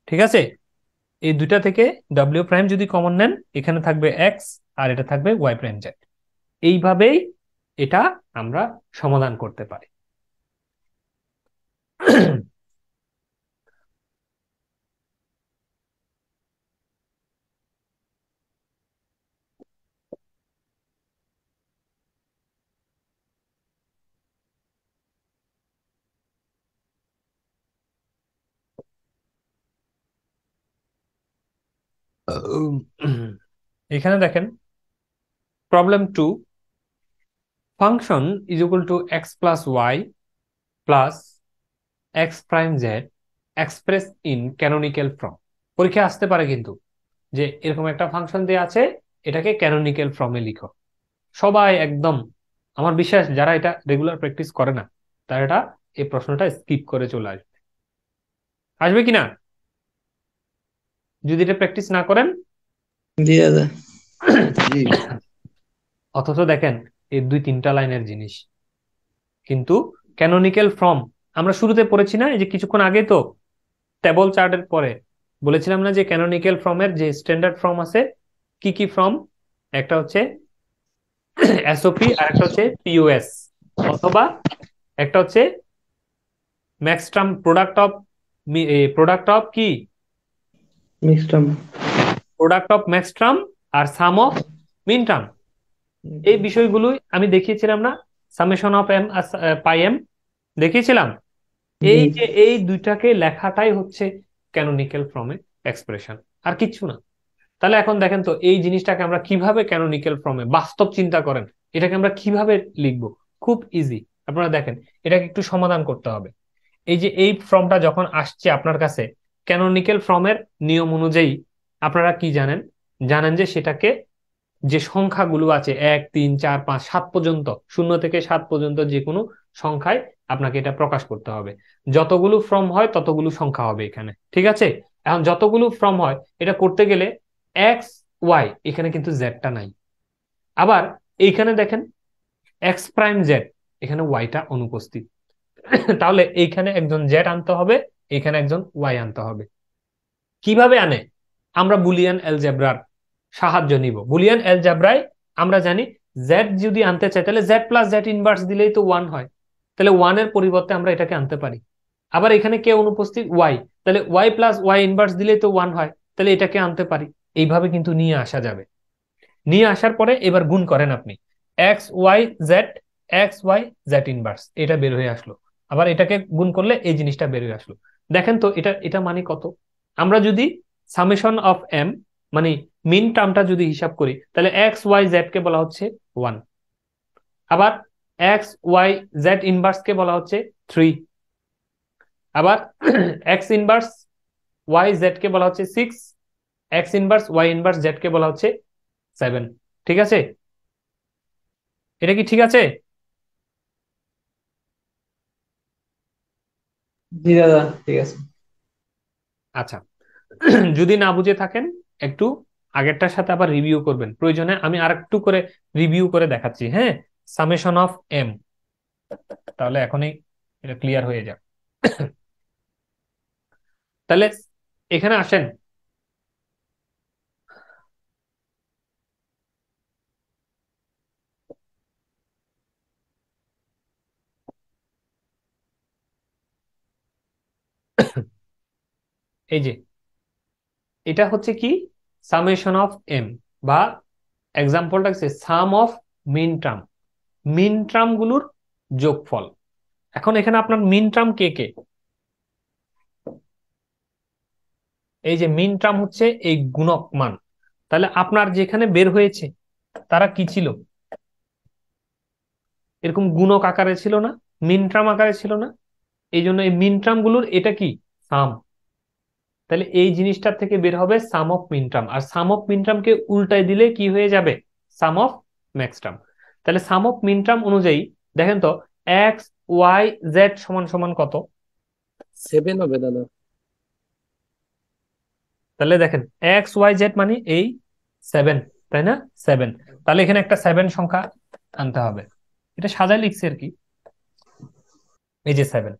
ঠিক আছে, এই দুইটা থেকে ডাব্লিউ প্রাইম যদি কমন নেন, এখানে থাকবে এক্স আর এটা থাকবে ওয়াই প্রাইম জেড। এইভাবেই এটা আমরা সমাধান করতে পারি। এখানে দেখেন problem 2, function is equal to X plus Y plus X prime Z express in canonical form. পরীক্ষা আসতে পারে কিন্তু, যে এরকম একটা ফাংশন দেওয়া আছে, এটাকে ক্যানোনিক্যাল ফর্মে লিখো। সবাই একদম, আমার বিশ্বাস যারা এটা রেগুলার প্র্যাকটিস করে না তারা এটা এই প্রশ্নটা স্কিপ করে চলে আসবে। আসবে কিনা যদি এটা প্র্যাকটিস না করেন? জি দাদা। জি। অথচ দেখেন এই 2-3টা লাইনের জিনিস, কিন্তু ক্যানোনিক্যাল ফর্ম আমরা শুরুতে পড়েছি না, এই যে কিছুক্ষণ আগে তো টেবল চার্টের পরে বলেছিলাম না যে ক্যানোনিক্যাল ফর্মের যে স্ট্যান্ডার্ড ফর্ম আছে, কি কি ফর্ম? একটা হচ্ছে এসওপি, আর একটা হচ্ছে পিওএস, অথবা একটা হচ্ছে ম্যাক্সট্রাম প্রোডাক্ট অফ কি মিক্সড প্রোডাক্ট অফ ম্যাক্সট্রাম আর সাম অফ মিনট্রাম। এই বিষয়গুলোই আমি দেখিয়েছিলাম না, summation of m pi m দেখিয়েছিলাম। এই যে এই দুইটাকে লেখাটাই হচ্ছে ক্যানোনিক্যাল ফর্মে এক্সপ্রেশন, আর কিচ্ছু না। তাহলে এখন দেখেন তো এই জিনিসটাকে আমরা কিভাবে ক্যানোনিক্যাল ফর্মে, বাস্তব চিন্তা করেন এটাকে আমরা কিভাবে লিখবো। খুব ইজি। আপনারা দেখেন এটাকে একটু সমাধান করতে হবে। এই যে এই ফর্মটা যখন আসছে আপনার কাছে, ক্যানোনিক্যাল ফর্মের নিয়ম অনুযায়ী আপনারা কি জানেন? জানেন যে সেটাকে যে সংখ্যাগুলো আছে 1 3 4 5 7 পর্যন্ত, 0 থেকে 7 পর্যন্ত যে কোনো সংখ্যায় আপনাকে এটা প্রকাশ করতে হবে। যতগুলো ফর্ম হয় ততগুলো সংখ্যা হবে এখানে, ঠিক আছে? এখন যতগুলো ফর্ম হয় এটা করতে গেলে এক্স ওয়াই, এখানে কিন্তু জেডটা নাই। আবার এইখানে দেখেন এক্স প্রাইম জেড, এখানে ওয়াইটা অনুপস্থিত। তাহলে এইখানে একজন জেড আনতে হবে, এখানে একজন ওয়াই আনতে হবে। কিভাবে আনে? আমরা বুলিয়ান অ্যালজেব্রার সাহায্য নিব। বুলিয়ান অ্যালজেব্রায় আমরা জানি জেড যদি আনতে চাই তাহলে জেড প্লাস জেড ইনভার্স দিলেই তো 1 হয়, তাহলে 1 এর পরিবর্তে আমরা এটাকে আনতে পারি। আবার এখানে কে অনুপস্থিত? ওয়াই, তাহলে ওয়াই প্লাস ওয়াই ইনভার্স দিলেই তো 1 হয়, তাহলে এটাকে আনতে পারি। এইভাবে কিন্তু নিয়ে আসা যাবে। নিয়ে আসার পরে এবার গুণ করেন আপনি, X Y Z, X Y Z inverse, এটা বের হয়ে আসলো। আবার এটাকে গুণ করলে এই জিনিসটা বের হয়ে আসলো। দেখেন তো এটা এটা মানে কত? আমরা যদি সামেশন অফ এম মানে মিন টার্মটা যদি হিসাব করি, তাহলে এক্স ওয়াই জেড কে বলা হচ্ছে 1, আবার এক্স ওয়াই জেড ইনভার্স কে বলা হচ্ছে 3, আবার এক্স ইনভার্স ওয়াই জেড কে বলা হচ্ছে 6, x inverse Y inverse z কে বলা হচ্ছে 7। ঠিক আছে? এটা কি ঠিক আছে? জি দাদা, ঠিক আছে। আচ্ছা, যদি না বুঝে থাকেন একটু আগেরটার সাথে আবার রিভিউ করবেন, প্রয়োজনে আমি আরেকটু করে রিভিউ করে দেখাচ্ছি। হ্যাঁ, সামেশন অফ এম, তাহলে এখনই এটা ক্লিয়ার হয়ে যাবে। তাহলে এখানে আসেন, এই যে এটা হচ্ছে কি সামেশন অফ এম, বা এক্সাম্পলটা হচ্ছে sum of minterm, minterm গুলোর যোগফল। এখন এখানে আপনার মিন টার্ম কে কে? এই যে মিন টার্ম হচ্ছে এই গুণক মান। তাহলে আপনার যেখানে বের হয়েছে তারা কি ছিল? এরকম গুণক আকারে ছিল না, মিন টার্ম আকারে ছিল না? এই জন্য এই মিন টার্ম গুলোর এটা কি সাম। তাহলে এই জিনিসটার থেকে বের হবে সাম অফ মিন টার্ম, আর সাম অফ মিন টার্মকে উল্টায় দিলে কি হয়ে যাবে? Sum of maxterm. তাহলে সাম অফ মিন টার্ম অনুযায়ী দেখেন তো এক্স ওয়াই জেড সমান সমান কত? 7 হবে দাদা। তাহলে দেখেন এক্স ওয়াই জেড মানে এই 7, তাই না? 7। তাহলে এখানে একটা 7 সংখ্যা আনতে হবে। এটা সাজায় লিখছি আর কি, এই যে 7।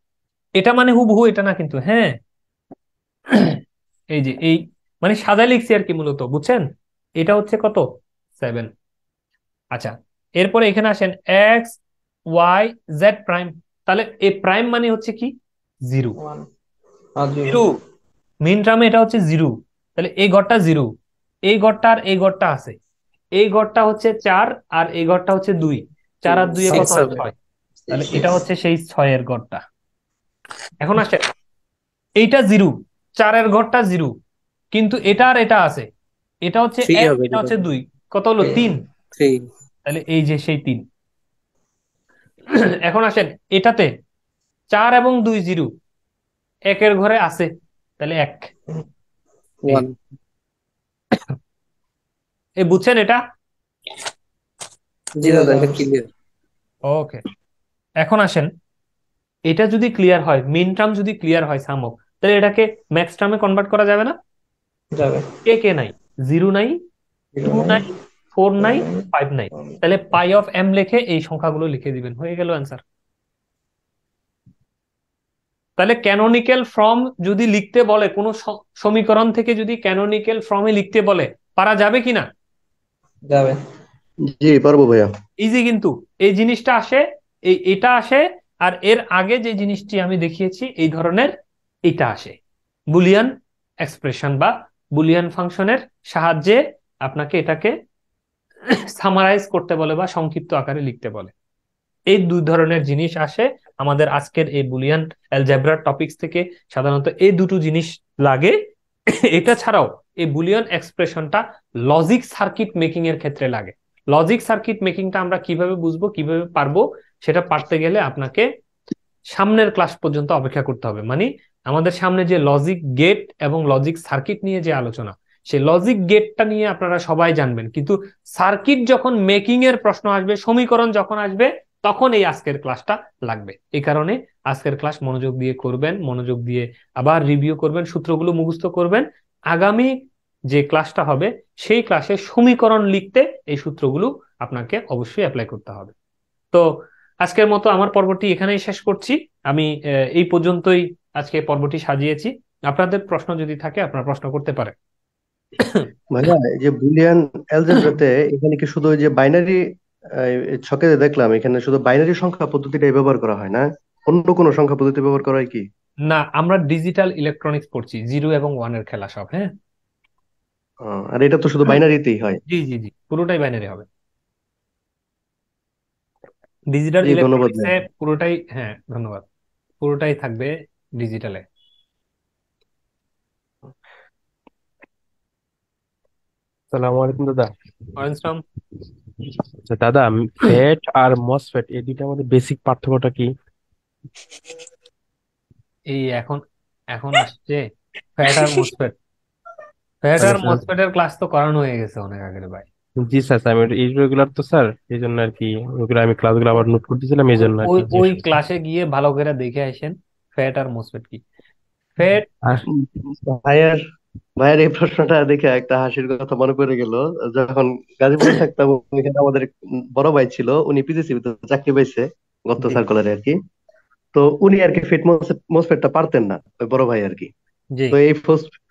এটা মানে হুবহু এটা না কিন্তু, হ্যাঁ। এই যে এই মানে সাজায় লিখছি আর কি মূলত, বুঝছেন? এটা হচ্ছে কত? 7। আচ্ছা, এরপরে এখানে আসেন এক্স ওয়াই জেড প্রাইম। তাহলে এই প্রাইম মানে হচ্ছে কি? 0। 1 জিরো, মিন টার্মে এটা হচ্ছে 0। তাহলে এই ঘরটা 0, এই ঘরটা আর এই ঘরটা আছে, এই ঘরটা হচ্ছে 4 আর এই ঘরটা হচ্ছে 2, 4 আর 2 কত 6 হয়? হবে। 6। তাহলে এটা হচ্ছে সেই 6 এর ঘরটা। এখন আসে এইটা 0, 4 এর ঘরটা 0, কিন্তু এটা আর এটা আছে, এটা হচ্ছে 3 1, হবে এটা দাদা। হচ্ছে 2, কত হলো? 3। 3 তাহলে এই যে সেই 3। এখন আসেন এটাতে 4 এবং 2 0, 1 এর ঘরে আছে, তাহলে 1। 1 এই বুঝছেন এটা? জি দাদা এটা ক্লিয়ার। ওকে, এখন আসেন, এটা যদি ক্লিয়ার হয়, মিন টার্ম যদি ক্লিয়ার হয় সামক, তাহলে এটাকে ম্যাক্স টার্মে কনভার্ট করা যাবে না? যাবে। কে কে নাই? 0 নাই, 2 নাই, 4 নাই, 5 নাই। তাহলে পাই অফ এম লিখে এই সংখ্যাগুলো লিখে দিবেন, হয়ে গেল অ্যান্সার। তাহলে ক্যানোনিক্যাল ফর্ম যদি লিখতে বলে, কোনো সমীকরণ থেকে যদি ক্যানোনিক্যাল ফর্মে লিখতে বলে, পারা যাবে কিনা? যাবে। জি পারবো ভাইয়া। ইজি, কিন্তু এই জিনিসটা আসে, এটা আসে, আর এর আগে যে জিনিসটি আমি দেখিয়েছি এই ধরনের, এটা আসে বুলিয়ান এক্সপ্রেশন বা বুলিয়ান ফাংশনের সাহায্যে আপনাকে এটাকে সামারাইজ করতে বলে বা সংক্ষিপ্ত আকারে লিখতে বলে। এই দুই ধরনের জিনিস আসে আমাদের আজকের এই বুলিয়ান অ্যালজেব্রার টপিকস থেকে। সাধারণত এই দুটো জিনিস লাগে। এটা ছাড়াও এই বুলিয়ান এক্সপ্রেশনটা লজিক সার্কিট মেকিং এর ক্ষেত্রে লাগে। লজিক সার্কিট মেকিংটা আমরা কিভাবে বুঝবো, কিভাবে পারবো, সেটা পারতে গেলে আপনাকে সামনের ক্লাস পর্যন্ত অপেক্ষা করতে হবে। মানে আমাদের সামনে যে লজিক গেট এবং লজিক সার্কিট নিয়ে যে আলোচনা, সেই লজিক গেটটা নিয়ে আপনারা সবাই জানবেন, কিন্তু সার্কিট যখন মেকিং এর প্রশ্ন আসবে, সমীকরণ যখন আসবে, তখন এই আজকের ক্লাসটা লাগবে। এই কারণে আজকের ক্লাস মনোযোগ দিয়ে করবেন, মনোযোগ দিয়ে আবার রিভিউ করবেন, সূত্রগুলো মুখস্থ করবেন। আগামী যে ক্লাসটা হবে সেই ক্লাসে সমীকরণ লিখতে এই সূত্রগুলো আপনাকে অবশ্যই অ্যাপ্লাই করতে হবে। তো আজকের মতো আমার পর্বটি এখানেই শেষ করছি। আমি এই পর্যন্তই আজকে পর্বটি সাজিয়েছি। আপনাদের প্রশ্ন যদি থাকে আপনারা প্রশ্ন করতে পারেন। ভাইয়া এই যে বুলিয়ান অ্যালজেব্রাতে এখানে কি শুধু ওই যে বাইনারি ছকে দেখলাম এখানে শুধু বাইনারি সংখ্যা পদ্ধতিটাই ব্যবহার করা হয় না, অন্য কোনো সংখ্যা পদ্ধতি ব্যবহার করা হয় কি? না, আমরা ডিজিটাল ইলেকট্রনিক্স পড়ছি, 0 এবং 1 এর খেলা সব। হ্যাঁ, আর এটা তো শুধু বাইনারিতেই হয়। জি জি জি, পুরোটাই বাইনারি হবে। ডিজিটাল জি ধন্যবাদ ইলেকট্রনিক্সে ভাইয়া। পুরোটাই, হ্যাঁ ধন্যবাদ, পুরোটাই থাকবে ডিজিটালে। সালামু আলাইকুম দাদা। ওয়ালাইকুম। আচ্ছা দাদা, ফেট আর মসফেট এই দুইটার মধ্যে বেসিক পার্থক্যটা কি? এই এখন এখন আসছে ফ্যাট আর মসফেট। ফ্যাট আচ্ছা আর স্যার। মসফেটের ক্লাস তো করানো হয়ে গেছে অনেক আগের ভাই। জি স্যার, আমি এই রেগুলার তো স্যার, এই জন্য আর কি ওইগুলো আমি ক্লাসগুলো আবার নোট করতেছিলাম, এই জন্য আর ওই কি জিজ্ঞেস ওই করছি। ক্লাসে গিয়ে ভালো করে দেখে আসেন ফ্যাট আর মসফেট কি। ফ্যাট, আর উম, ভাইয়ার ভাইয়ার এই প্রশ্নটা দেখে একটা হাসির কথা মনে পড়ে গেল। যখন গাজীপুরে থাকতাম ওইখানে আমাদের এক বড় ভাই ছিল, উনি পিজিসিবি তে চাকরি পাইছে গত জি সার্কুলারে আর কি। তো উনি আর কি ফিট মসফেটটা পারতেন না, ওই বড় ভাই আর কি। জি তো এই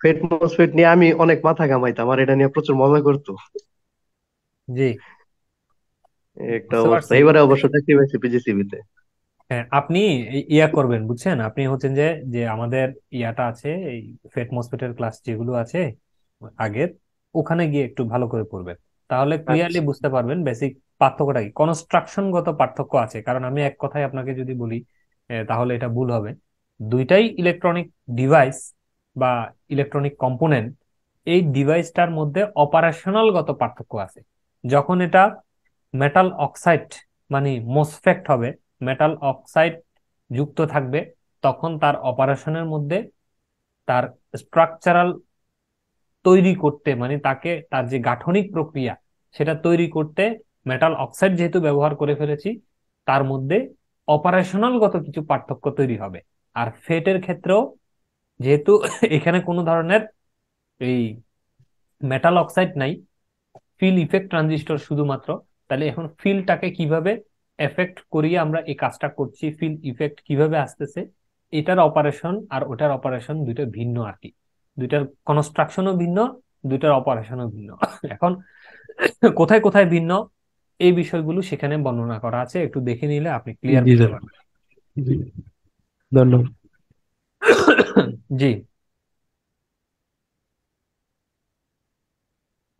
ফেট মসফেট নিয়ে আমি অনেক মাথা ঘামাইতাম, আর এটা নিয়ে প্রচুর মজা করতো। জি, এই একটা বুঝতে অবস্থা। পারছি। এবারে অবশ্য চাকরি পাইছে পিজিসিবি তে। হ্যাঁ, আপনি ইয়া করবেন বুঝছেন, আপনি হচ্ছেন যে যে আমাদের ইয়াটা আছে, এই ফেট মসফেটের ক্লাস যেগুলো আছে আগের, ওখানে গিয়ে একটু ভালো করে পড়বেন। তাহলে ক্লিয়ারলি আচ্ছা বুঝতে পারবেন বেসিক পার্থক্যটা কি, কনস্ট্রাকশনগত পার্থক্য আছে। কারণ আমি এক কথায় আপনাকে যদি বলি তাহলে এটা ভুল হবে। দুইটাই ইলেকট্রনিক ডিভাইস বা ইলেকট্রনিক কম্পোনেন্ট। এই ডিভাইসটার মধ্যে অপারেশনালগত পার্থক্য আছে। যখন এটা মেটাল অক্সাইড মানে মোসফেক্ট হবে, মেটাল অক্সাইড যুক্ত থাকবে, তখন তার অপারেশনের মধ্যে তার স্ট্রাকচারাল তৈরি করতে, মানে তাকে তার যে গাঠনিক প্রক্রিয়া সেটা তৈরি করতে মেটাল অক্সাইড যেহেতু ব্যবহার করে ফেলেছি, তার মধ্যে অপারেশনাল গত কিছু পার্থক্য তৈরি হবে। আর ফেটের ক্ষেত্রেও যেহেতু এখানে কোনো ধরনের এই মেটাল অক্সাইড নাই, ফিল ইফেক্ট ট্রানজিস্টর শুধুমাত্র, তাহলে এখন ফিলটাকে কিভাবে এফেক্ট করিয়ে আমরা এই কাজটা করছি, ফিল ইফেক্ট কিভাবে আসতেছে, এটার অপারেশন আর ওটার অপারেশন দুইটা ভিন্ন আর কি। দুইটার কনস্ট্রাকশনও ভিন্ন, দুইটার অপারেশনও ভিন্ন। এখন কোথায় কোথায় ভিন্ন এই বিষয়গুলো সেখানে বর্ণনা করা আছে, একটু দেখে নিলে আপনি ক্লিয়ার জি বুঝতে স্যার। পারবেন। জি, ধন্যবাদ। জি,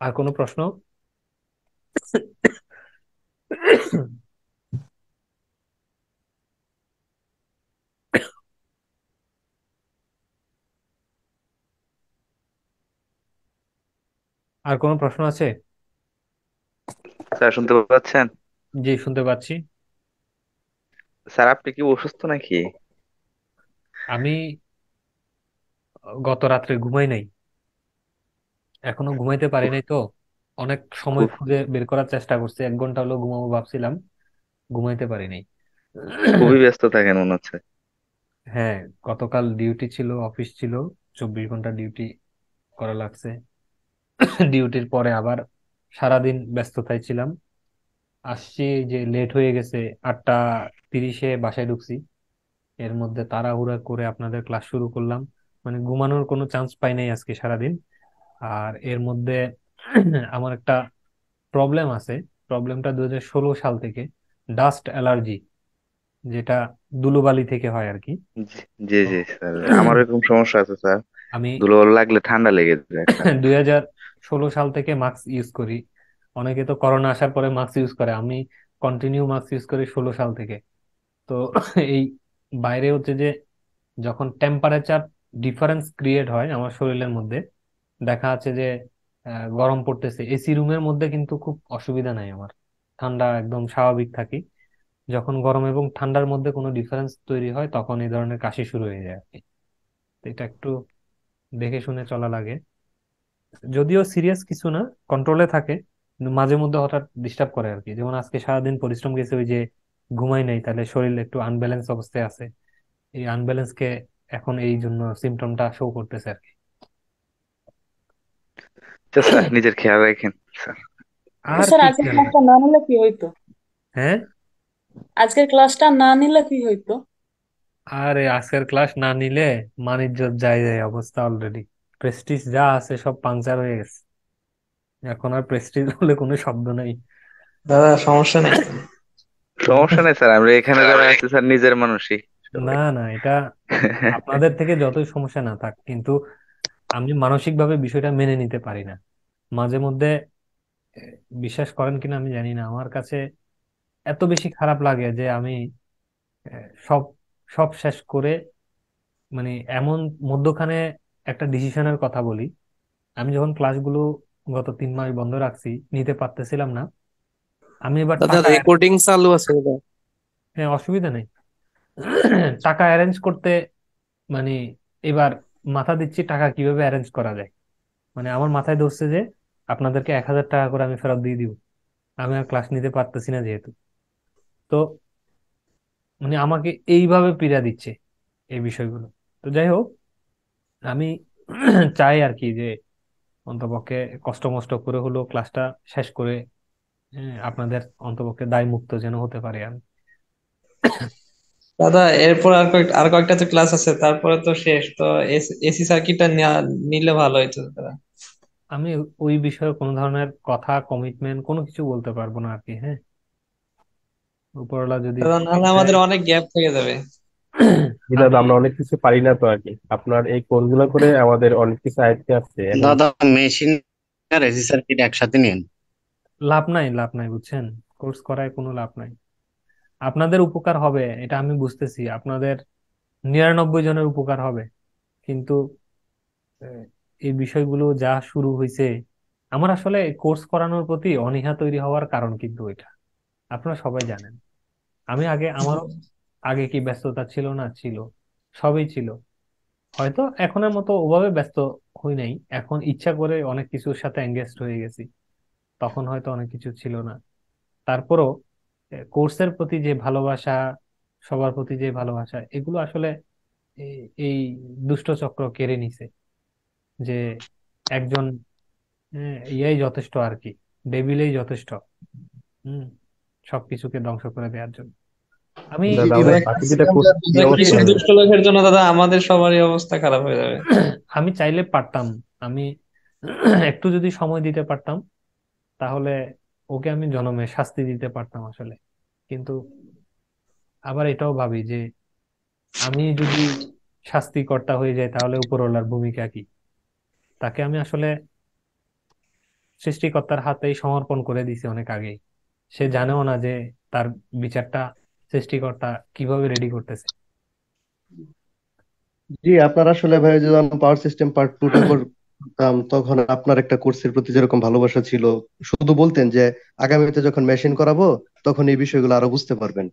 আর কোনো প্রশ্ন? আর কোনো প্রশ্ন আছে? স্যার শুনতে পাচ্ছেন? জি, শুনতে পাচ্ছি। স্যার আপনি কি অসুস্থ নাকি? আমি গত রাত্রে ঘুমাই নাই, এখনো ঘুমাইতে পারি নাই তো, অনেক সময় খুব খুঁজে বের করার চেষ্টা করছি, 1 ঘন্টা হলো ঘুমাবো ভাবছিলাম, ঘুমাইতে পারি নাই। খুবই ব্যস্ত থাকেন মনে হচ্ছে। হ্যাঁ, গতকাল ডিউটি ছিল, অফিস ছিল, 24 ঘন্টা ডিউটি করা লাগছে। ডিউটির পরে আবার সারাদিন ব্যস্ততায় ছিলাম। আসছি যে লেট হয়ে গেছে, 8টা 30-এ বাসায় ঢুকছি। এর মধ্যে তাড়াহুড়া করে আপনাদের ক্লাস শুরু করলাম, মানে ঘুমানোর কোনো চান্স পাই নাই আজকে সারাদিন। আর এর মধ্যে আমার একটা প্রবলেম আছে। প্রবলেমটা 2016 সাল থেকে, ডাস্ট অ্যালার্জি, যেটা ধুলোবালি থেকে হয় আর কি। জি জি তো জি স্যার, আমার এরকম সমস্যা আছে স্যার। আমি ধুলো লাগলে ঠান্ডা লেগে যায় স্যার। 2016 সাল থেকে মাস্ক ইউজ করি। অনেকে তো করোনা আসার পরে মাস্ক ইউজ করে, আমি কন্টিনিউ মাস্ক ইউজ করি 16 সাল থেকে। তো এই বাইরে হচ্ছে যে যখন টেম্পারেচার ডিফারেন্স ক্রিয়েট হয় আমার শরীরের মধ্যে, দেখা যাচ্ছে যে গরম পড়তেছে, এসি রুমের মধ্যে কিন্তু খুব অসুবিধা নাই আমার, ঠান্ডা একদম স্বাভাবিক থাকি। যখন গরম এবং ঠান্ডার মধ্যে কোনো ডিফারেন্স তৈরি হয় তখন এই ধরনের কাশি শুরু হয়ে যায় আর কি। তো এটা একটু দেখে শুনে চলা লাগে। যদিও সিরিয়াস কিছু না, কন্ট্রোলে থাকে, কিন্তু মাঝে মধ্যে হঠাৎ ডিস্টার্ব করে আর কি। যেমন আজকে সারাদিন পরিশ্রম গেছে, ওই যে ঘুমাই নাই, তাহলে শরীর একটু আনব্যালেন্স অবস্থায় আছে। এই আনব্যালেন্স কে এখন এই জন্য সিমটমটা শো করতেছে আর কি। আচ্ছা স্যার, নিজের খেয়াল রাখেন স্যার। আর স্যার কি আজকের খেয়াল ক্লাসটা রাখবো? না নিলে কি হইতো? হ্যাঁ, আজকের ক্লাসটা না নিলে কি হইতো? আরে আজকের ক্লাস না নিলে মানিজ্যত যায় যায় অবস্থা, অলরেডি প্রেস্টিজ যা আছে সব পাংচার হয়ে গেছে। এখন আর প্রেস্টিজ বলে কোনো শব্দ নাই। দাদা সমস্যা নেই। সমস্যা নেই স্যার, আমরা এখানে যারা আছি স্যার নিজের মানুষই না সবাই। না, এটা আপনাদের থেকে যতই সমস্যা না থাক, কিন্তু আমি মানসিকভাবে বিষয়টা মেনে নিতে পারি না মাঝে মধ্যে। বিশ্বাস করেন কিনা আমি জানি না, আমার কাছে এত বেশি খারাপ লাগে যে আমি সব সব শেষ করে, মানে এমন মধ্যখানে একটা ডিসিশনের কথা বলি। আমি যখন ক্লাসগুলো গত 3 মাস বন্ধ রাখছি, নিতে পারতেছিলাম না, আমি এবার দাদা টাকা রেকর্ডিং চালু আছে দাদা। হ্যাঁ, অসুবিধা নেই। টাকা অ্যারেঞ্জ করতে, মানে এবার মাথা দিচ্ছি টাকা কিভাবে অ্যারেঞ্জ করা যায়। মানে আমার মাথায় ধরছে যে আপনাদেরকে 1000 টাকা করে আমি ফেরত দিয়ে দিব, আমি আর ক্লাস নিতে পারতেছি না যেহেতু। তো মানে আমাকে এইভাবে পীড়া দিচ্ছে এই বিষয়গুলো। তো যাই হোক, আমি চাই আর কি যে অন্তপক্ষে কষ্ট মষ্ট করে হলেও ক্লাসটা শেষ করে, আপনাদের অন্তপক্ষে দায় মুক্ত যেন হতে পারে আমি। দাদা এরপর আর কয়েকটা তো ক্লাস আছে, তারপরে তো শেষ তো। এসি সার্কিটটা নিলে ভালো হইতো দাদা। আমি ওই বিষয়ে কোনো ধরনের কথা, কমিটমেন্ট কোনো কিছু বলতে পারবো না আর কি। হ্যাঁ, উপরওয়ালা যদি দাদা নাহলে দেয়। আমাদের অনেক গ্যাপ থেকে যাবে। জি দাদা, আমি আমরা অনেক কিছু পারি না তো আর কি, আপনার এই কোর্সগুলো করে আমাদের অনেক কিছু আয়ত্তে আছে এখন। দাদা মেশিন আর এসি সার্কিট একসাথে নিন। লাভ নাই, লাভ নাই, বুঝছেন, কোর্স করায় কোনো লাভ নাই। আপনাদের উপকার হবে এটা আমি বুঝতেছি, আপনাদের 99 জনের উপকার হবে, কিন্তু আহ, এই বিষয়গুলো যা শুরু হয়েছে, আমার আসলে কোর্স করানোর প্রতি অনীহা তৈরি হওয়ার কারণ কিন্তু এটা আপনারা সবাই জানেন। আমি আগে, আমারও আগে কি ব্যস্ততা ছিল না? ছিল, সবই ছিল। হয়তো এখনের মতো ওভাবে ব্যস্ত হই নাই, এখন ইচ্ছা করে অনেক কিছুর সাথে এঙ্গেজড হয়ে গেছি, তখন হয়তো অনেক কিছু ছিল না। তারপরও কোর্সের প্রতি যে ভালোবাসা, সবার প্রতি যে ভালোবাসা, এগুলো আসলে এই দুষ্ট চক্র কেড়ে নিছে। যে একজন ইয়াই যথেষ্ট আর কি, ডেভিলেই যথেষ্ট। হম, সবকিছুকে ধ্বংস করে দেওয়ার জন্য। আমি দাদা জি আমাদের ভাই, বাকি দুটা চাচ্ছিলাম যে কোর্স আপনি কি যে অবস্থা কিছু মেশিন, হবে? দুষ্ট লোকের জন্য দাদা আমাদের সবারই অবস্থা খারাপ হয়ে যাবে। আমি চাইলে পারতাম, আমি একটু যদি সময় দিতে পারতাম, তাহলে ওকে আমি জনমে শাস্তি দিতে পারতাম আসলে। কিন্তু আবার এটাও ভাবি যে আমি যদি শাস্তিকর্তা হয়ে যাই তাহলে উপরওয়ালার ভূমিকা কি? তাকে আমি আসলে সৃষ্টিকর্তার হাতেই সমর্পণ করে দিছি অনেক আগেই। সে জানেও না যে তার বিচারটা সৃষ্টিকর্তা কিভাবে রেডি করতেছে। জি আপনার আসলে ভাই যখন পাওয়ার সিস্টেম পার্ট 2টা করতাম, তখন আপনার একটা কোর্সের প্রতি যেরকম ভালোবাসা ছিল, শুধু বলতেন যে আগামীতে যখন মেশিন করাবো তখন এই বিষয়গুলো আরো বুঝতে পারবেন।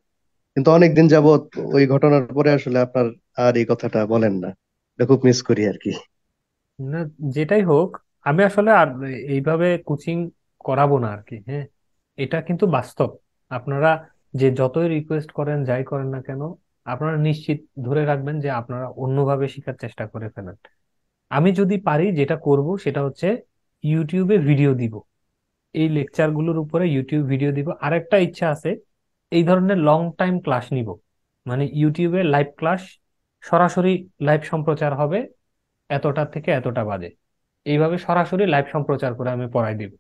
কিন্তু অনেকদিন যাবত ওই ঘটনার পরে আসলে আপনার আর এই কথাটা বলেন না। এটা খুব মিস করি আর কি। না, যেটাই হোক, আমি আসলে আর এইভাবে কোচিং করাবো না আর কি। হ্যাঁ, এটা কিন্তু বাস্তব। আপনারা যে যতই রিকোয়েস্ট করেন যাই করেন না কেন, আপনারা নিশ্চিত ধরে রাখবেন যে আপনারা অন্যভাবে শেখার চেষ্টা করে ফেলেন। আমি যদি পারি যেটা করব সেটা হচ্ছে ইউটিউবে ভিডিও দিব, এই লেকচার গুলোর উপরে ইউটিউব ভিডিও দিব। আরেকটা ইচ্ছা আছে, এই ধরনের লং টাইম ক্লাস নিব, মানে ইউটিউবে লাইভ ক্লাস, সরাসরি লাইভ সম্প্রচার হবে এতটা থেকে এতটা বাজে, এইভাবে সরাসরি লাইভ সম্প্রচার করে আমি পড়াই দিব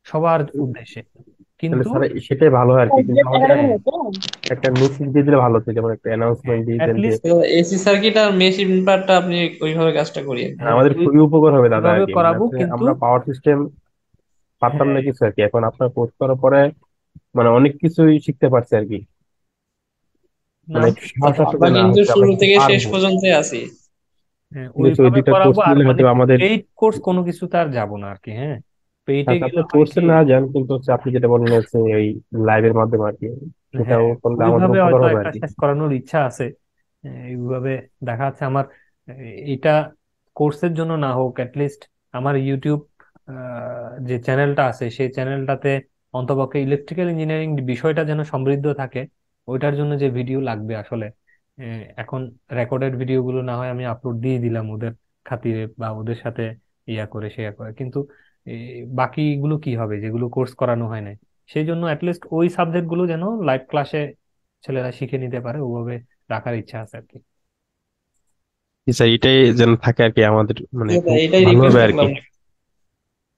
সবার উদ্দেশ্যে। তাহলে কিন্তু স্যার সেটাই ভালো হয় আর কি, কিন্তু আমাদের একাডেমির মতো। একটা নোটিশ দিয়ে দিলে ভালো হতো, যেমন একটা অ্যানাউন্সমেন্ট দিয়ে দেন যে অ্যাটলিস্ট তো এসি সার্কিট আর মেশিন পার্টটা আপনি ওইভাবে কাজটা করিয়ে হ্যাঁ আমাদের খুবই উপকার হবে দাদা আর ওইভাবে কি। মানে করাবো, হচ্ছে কিন্তু আমরা পাওয়ার সিস্টেম পারতাম না হ্যাঁ কিছু আর কি, এখন আপনার কোর্স করার পরে মানে অনেক কিছুই শিখতে পারছি আর কি। না মানে সাহস তো আসলে আমরা না কিন্তু হচ্ছে আমরা শুরু কিন্তু থেকে শেষ পারবো। পর্যন্ত আছি। হ্যাঁ, ঠিক আছে, ওই ওইভাবে দুইটা কোর্স করাবো। আর নিলে মানে হয়তো আমাদের পেইড কোর্স কোনো কিছুতে আর যাবো না আর কি। হ্যাঁ, পেইডে আচ্ছা, গেলে আপনি হয় কোর্সে কি, না যান, কিন্তু হচ্ছে আপনি যেটা বললেন হচ্ছে এই লাইভের মাধ্যমে আর কি, সেটাও হ্যাঁ করলে আমাদের ওইভাবে উপকার হয়তো হবে আর একটা কি। শেষ করানোর ইচ্ছা আছে। এইভাবে দেখা যাচ্ছে আমার এটা কোর্সের জন্য না হোক, অ্যাটলিস্ট আমার ইউটিউব যে চ্যানেলটা আছে সেই চ্যানেলটাতে অন্তপক্ষে ইলেকট্রিক্যাল ইঞ্জিনিয়ারিং বিষয়টা যেন সমৃদ্ধ থাকে, ওইটার জন্য যে ভিডিও লাগবে আসলে। এখন রেকর্ডেড ভিডিওগুলো না হয় আমি আপলোড দিয়ে দিলাম ওদের খাতিরে বা ওদের সাথে ইয়া করে শেয়ার করে, কিন্তু বাকিগুলো কি হবে যেগুলো কোর্স করানো হয় না? সেই জন্য অ্যাটলিস্ট ওই সাবজেক্ট গুলো যেন লাইভ ক্লাসে ছেলেরা শিখে নিতে পারে, ওভাবে রাখার ইচ্ছা আছে আর কি। জি স্যার, এটাই যেন থাকে আর কি, আমাদের মানে খুব এটাই ভালো হবে রিকোয়েস্ট আর কি। করলাম।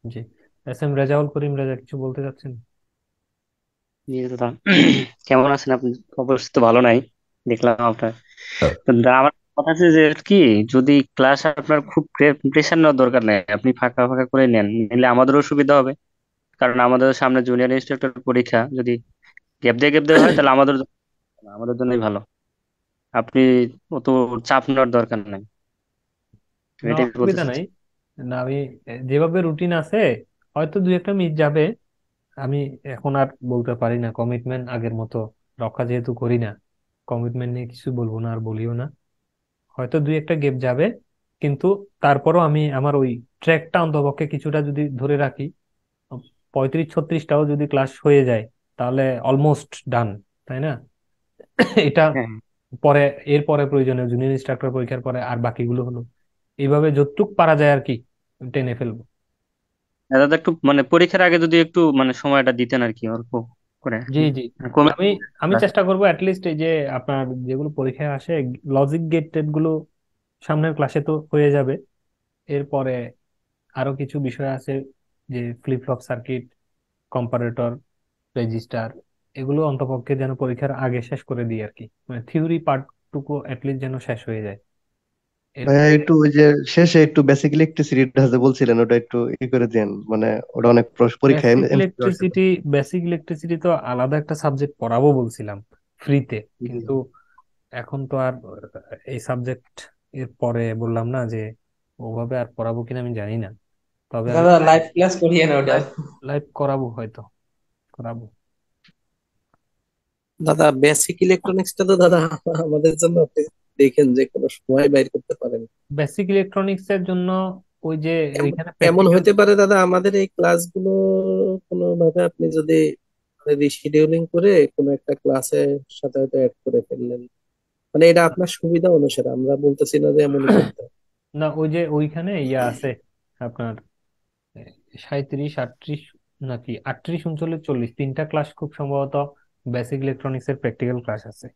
জি, এস এম রেজাউল করিম রেজা, কিছু বলতে চাচ্ছেন? জি দাদা, কেমন আছেন আপনি? অবশ্যই তো ভালো নাই, দেখলাম আপনার। তো আমার কথা আছে যে কি, যদি ক্লাস আপনার খুব প্রেশার নেওয়ার দরকার নেই, আপনি ফাঁকা ফাঁকা করে নেন, নিলে আমাদেরও সুবিধা হবে। কারণ আমাদের সামনে জুনিয়র ইনস্ট্রাক্টর পরীক্ষা, যদি গ্যাপ দিয়ে হয় তাহলে আমাদের জন্যই ভালো। আপনি অত চাপ নেওয়ার দরকার নাই, না, এটাই বলতে অসুবিধা নাই। চাচ্ছি। না, আমি যেভাবে রুটিন আছে হয়তো দুই একটা মিস যাবে। আমি এখন আর বলতে পারি না, কমিটমেন্ট আগের মতো রক্ষা যেহেতু করি না, কমিটমেন্ট নিয়ে কিছু বলবো না আর বলিও না। হয়তো দুই একটা গেপ যাবে, কিন্তু তারপরও আমি আমার ওই ট্র্যাকটা অন্তপক্ষে কিছুটা যদি ধরে রাখি, 35-36টাও যদি ক্লাস হয়ে যায় তাহলে অলমোস্ট ডান, তাই না? এটা হ্যাঁ, পরে, এর পরে প্রয়োজনীয় জুনিয়র ইনস্ট্রাক্টর পরীক্ষার পরে আর বাকিগুলো হলো এইভাবে যতটুক পারা যায় আর কি টেনে ফেলবো। দাদা একটু মানে পরীক্ষার আগে যদি একটু মানে সময়টা দিতেন আর কি, অল্প করে জি জি, কমে। আমি আমি চেষ্টা করবো অ্যাটলিস্ট এই যে আপনার যেগুলো পরীক্ষায় আসে লজিক গেট টেট গুলো সামনের ক্লাসে তো হয়ে যাবে। এরপরে আরো কিছু বিষয় আছে, যে flip flop circuit, comparator, register, এগুলো অন্তপক্ষে যেন পরীক্ষার আগে শেষ করে দিই আর কি, মানে থিওরি পার্টটুকু অ্যাটলিস্ট যেন শেষ হয়ে যায়। ভাইয়া এরপরে একটু ওই যে শেষে একটু বেসিক ইলেকট্রিসিটিটা যে বলছিলেন, ওটা একটু করে দেন, মানে ওটা অনেক পরীক্ষায় বেসিক এমসিকিউ আসছে তো। ইলেকট্রিসিটি, বেসিক ইলেকট্রিসিটি তো আলাদা একটা সাবজেক্ট পড়াবো বলছিলাম ফ্রিতে, কিন্তু এখন তো আর এই সাবজেক্ট এর পরে বললাম না যে ওভাবে আর পড়াবো কিনা আমি জানি না, তবে আমি দাদা লাইভ ক্লাস করিয়ে না ওটা। লাইভ লাইভ করাবো, হয়তো করাবো। দাদা বেসিক ইলেকট্রনিক্সটা তো দাদা আমাদের জন্য আপনি দেখেন যে কোনো সময় বাইর করতে পারেন। বেসিক ইলেকট্রনিক্স এর জন্য ওই যে এমন ওইখানে এমন প্র্যাকটিক্যাল। হইতে পারে দাদা আমাদের এই ক্লাসগুলো কোনো ভাবে আপনি যদি রিশিডিউলিং করে কোনো একটা ক্লাসের সাথে হয়তো অ্যাড করে ফেললেন, মানে এটা আপনার সুবিধা অনুসারে, আমরা বলতেছি না যে এমনই করতে হবে। না, ওই যে ওইখানে ইয়া আছে আপনার 37-38 নাকি 38-39-40 তিনটা ক্লাস খুব সম্ভবত বেসিক ইলেকট্রনিক্স এর প্র্যাকটিক্যাল ক্লাস আছে।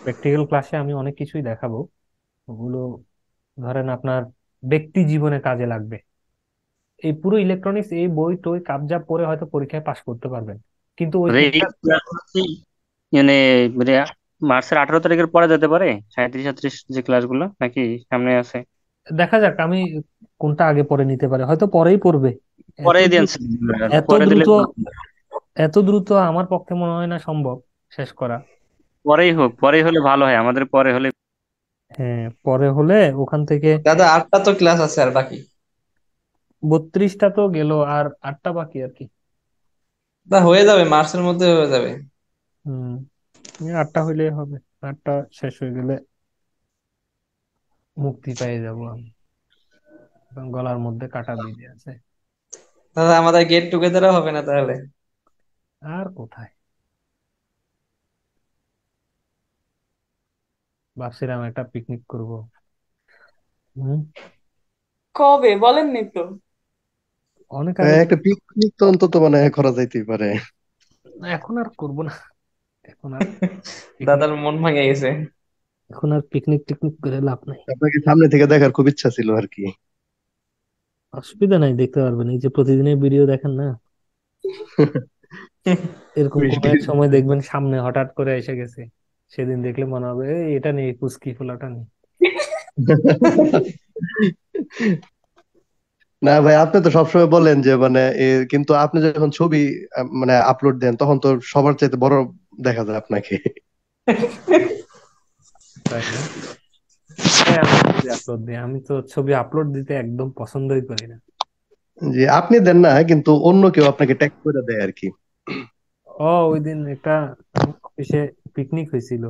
প্র্যাকটিক্যাল ক্লাসে আমি অনেক কিছুই দেখাবো, ওগুলো ধরেন আপনার ব্যক্তি জীবনে কাজে লাগবে। এই পুরো ইলেকট্রনিক্স এই বই টই কাবজা পড়ে হয়তো পরীক্ষায় পাশ করতে পারবেন, কিন্তু ওই এই তিনটা ক্লাসগুলো কি মানে মানে মার্চের 18 তারিখের পরে যেতে পারে, 37-38 যে ক্লাসগুলো, নাকি সামনে আছে? দেখা যাক, আমি কোনটা আগে পরে নিতে পারি, হয়তো পরেই পড়বে। এত পরেই দেন দ্রুত, স্যার, এত পরে দিলে দ্রুত, এত দ্রুত আমার পক্ষে মনে হয় না সম্ভব শেষ করা। পরেই হোক, পরেই হলে ভালো হয়, আমাদের পরে হলে। হ্যাঁ, পরে হলে ওখান থেকে দাদা 8টা তো ক্লাস আছে আর বাকি। 32টা তো গেল, আর 8টা বাকি আর কি। তা হয়ে যাবে, মার্চের মধ্যে হয়ে যাবে। হম, 8টা হইলে হবে, 8টা শেষ হয়ে গেলে মুক্তি পেয়ে যাব আমি, এখন গলার মধ্যে কাটা বিঁধে আছে। তাহলে আমাদের গেট টুগেদারও হবে না তাহলে। আর কোথায়, ভাবছিলাম একটা পিকনিক করব। হুম, কবে বলেননি তো? অনেক আগে একটা পিকনিক তো অন্তত মানে করা যাইতেই পারে। এখন আর করব না। এখন আর পিকনিক, দাদার মন ভাঙে গেছে। এখন আর পিকনিক টিকনিক করে লাভ নাই। আপনাকে সামনে থেকে দেখার খুব ইচ্ছা ছিল আর কি। অসুবিধা নাই, দেখতে পারবেন। এই যে প্রতিদিনের ভিডিও দেখেন না, এরকম কোন বৃষ্টি এক সময় দেখবেন সামনে হঠাৎ করে এসে গেছে, সেদিন দেখলে মনে হবে এই এটা নেই, কুস্কি ফোলাটা নেই। না ভাই, আপনি তো সবসময় বলেন যে মানে কিন্তু আপনি যখন ছবি মানে আপলোড দেন তখন তো সবার চাইতে বড় দেখা যায় আপনাকে। তাই না? তাই আমি ছবি আপলোড দিই। আমি তো ছবি আপলোড দিতে একদম পছন্দই করি না। যে আপনি দেন না, কিন্তু অন্য কেউ আপনাকে ট্যাগ করে দেয় আর কি। ওই দিন একটা আমার অফিসে পিকনিক হয়েছিল।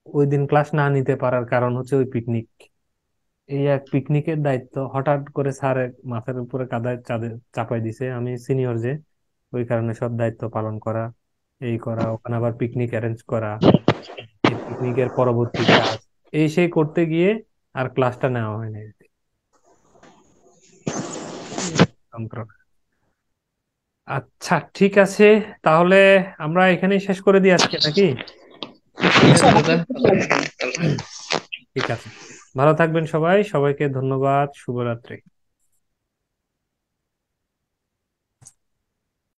ওই দিন ক্লাস না নিতে পারার কারণ হচ্ছে ওই পিকনিক। এই এক পিকনিকের দায়িত্ব হঠাৎ করে স্যার মাথার উপরে কাঁধে চাপাই দিছে। আমি সিনিয়র যে, ওই কারণে সব দায়িত্ব পালন করা, এই করা, ওখানে আবার পিকনিক অ্যারেঞ্জ করা, এই পিকনিকের পরবর্তী কাজ, এই সেই করতে গিয়ে আর ক্লাসটা নেওয়া হয়নি। যন্ত্রণা। আচ্ছা, ঠিক আছে, তাহলে আমরা এখানেই শেষ করে দিই আজকে, নাকি? ঠিক আচ্ছা, আছে দাদা, ভালো থাকবেন। ঠিক আছে, ভালো থাকবেন সবাই। সবাইকে ধন্যবাদ, শুভরাত্রি।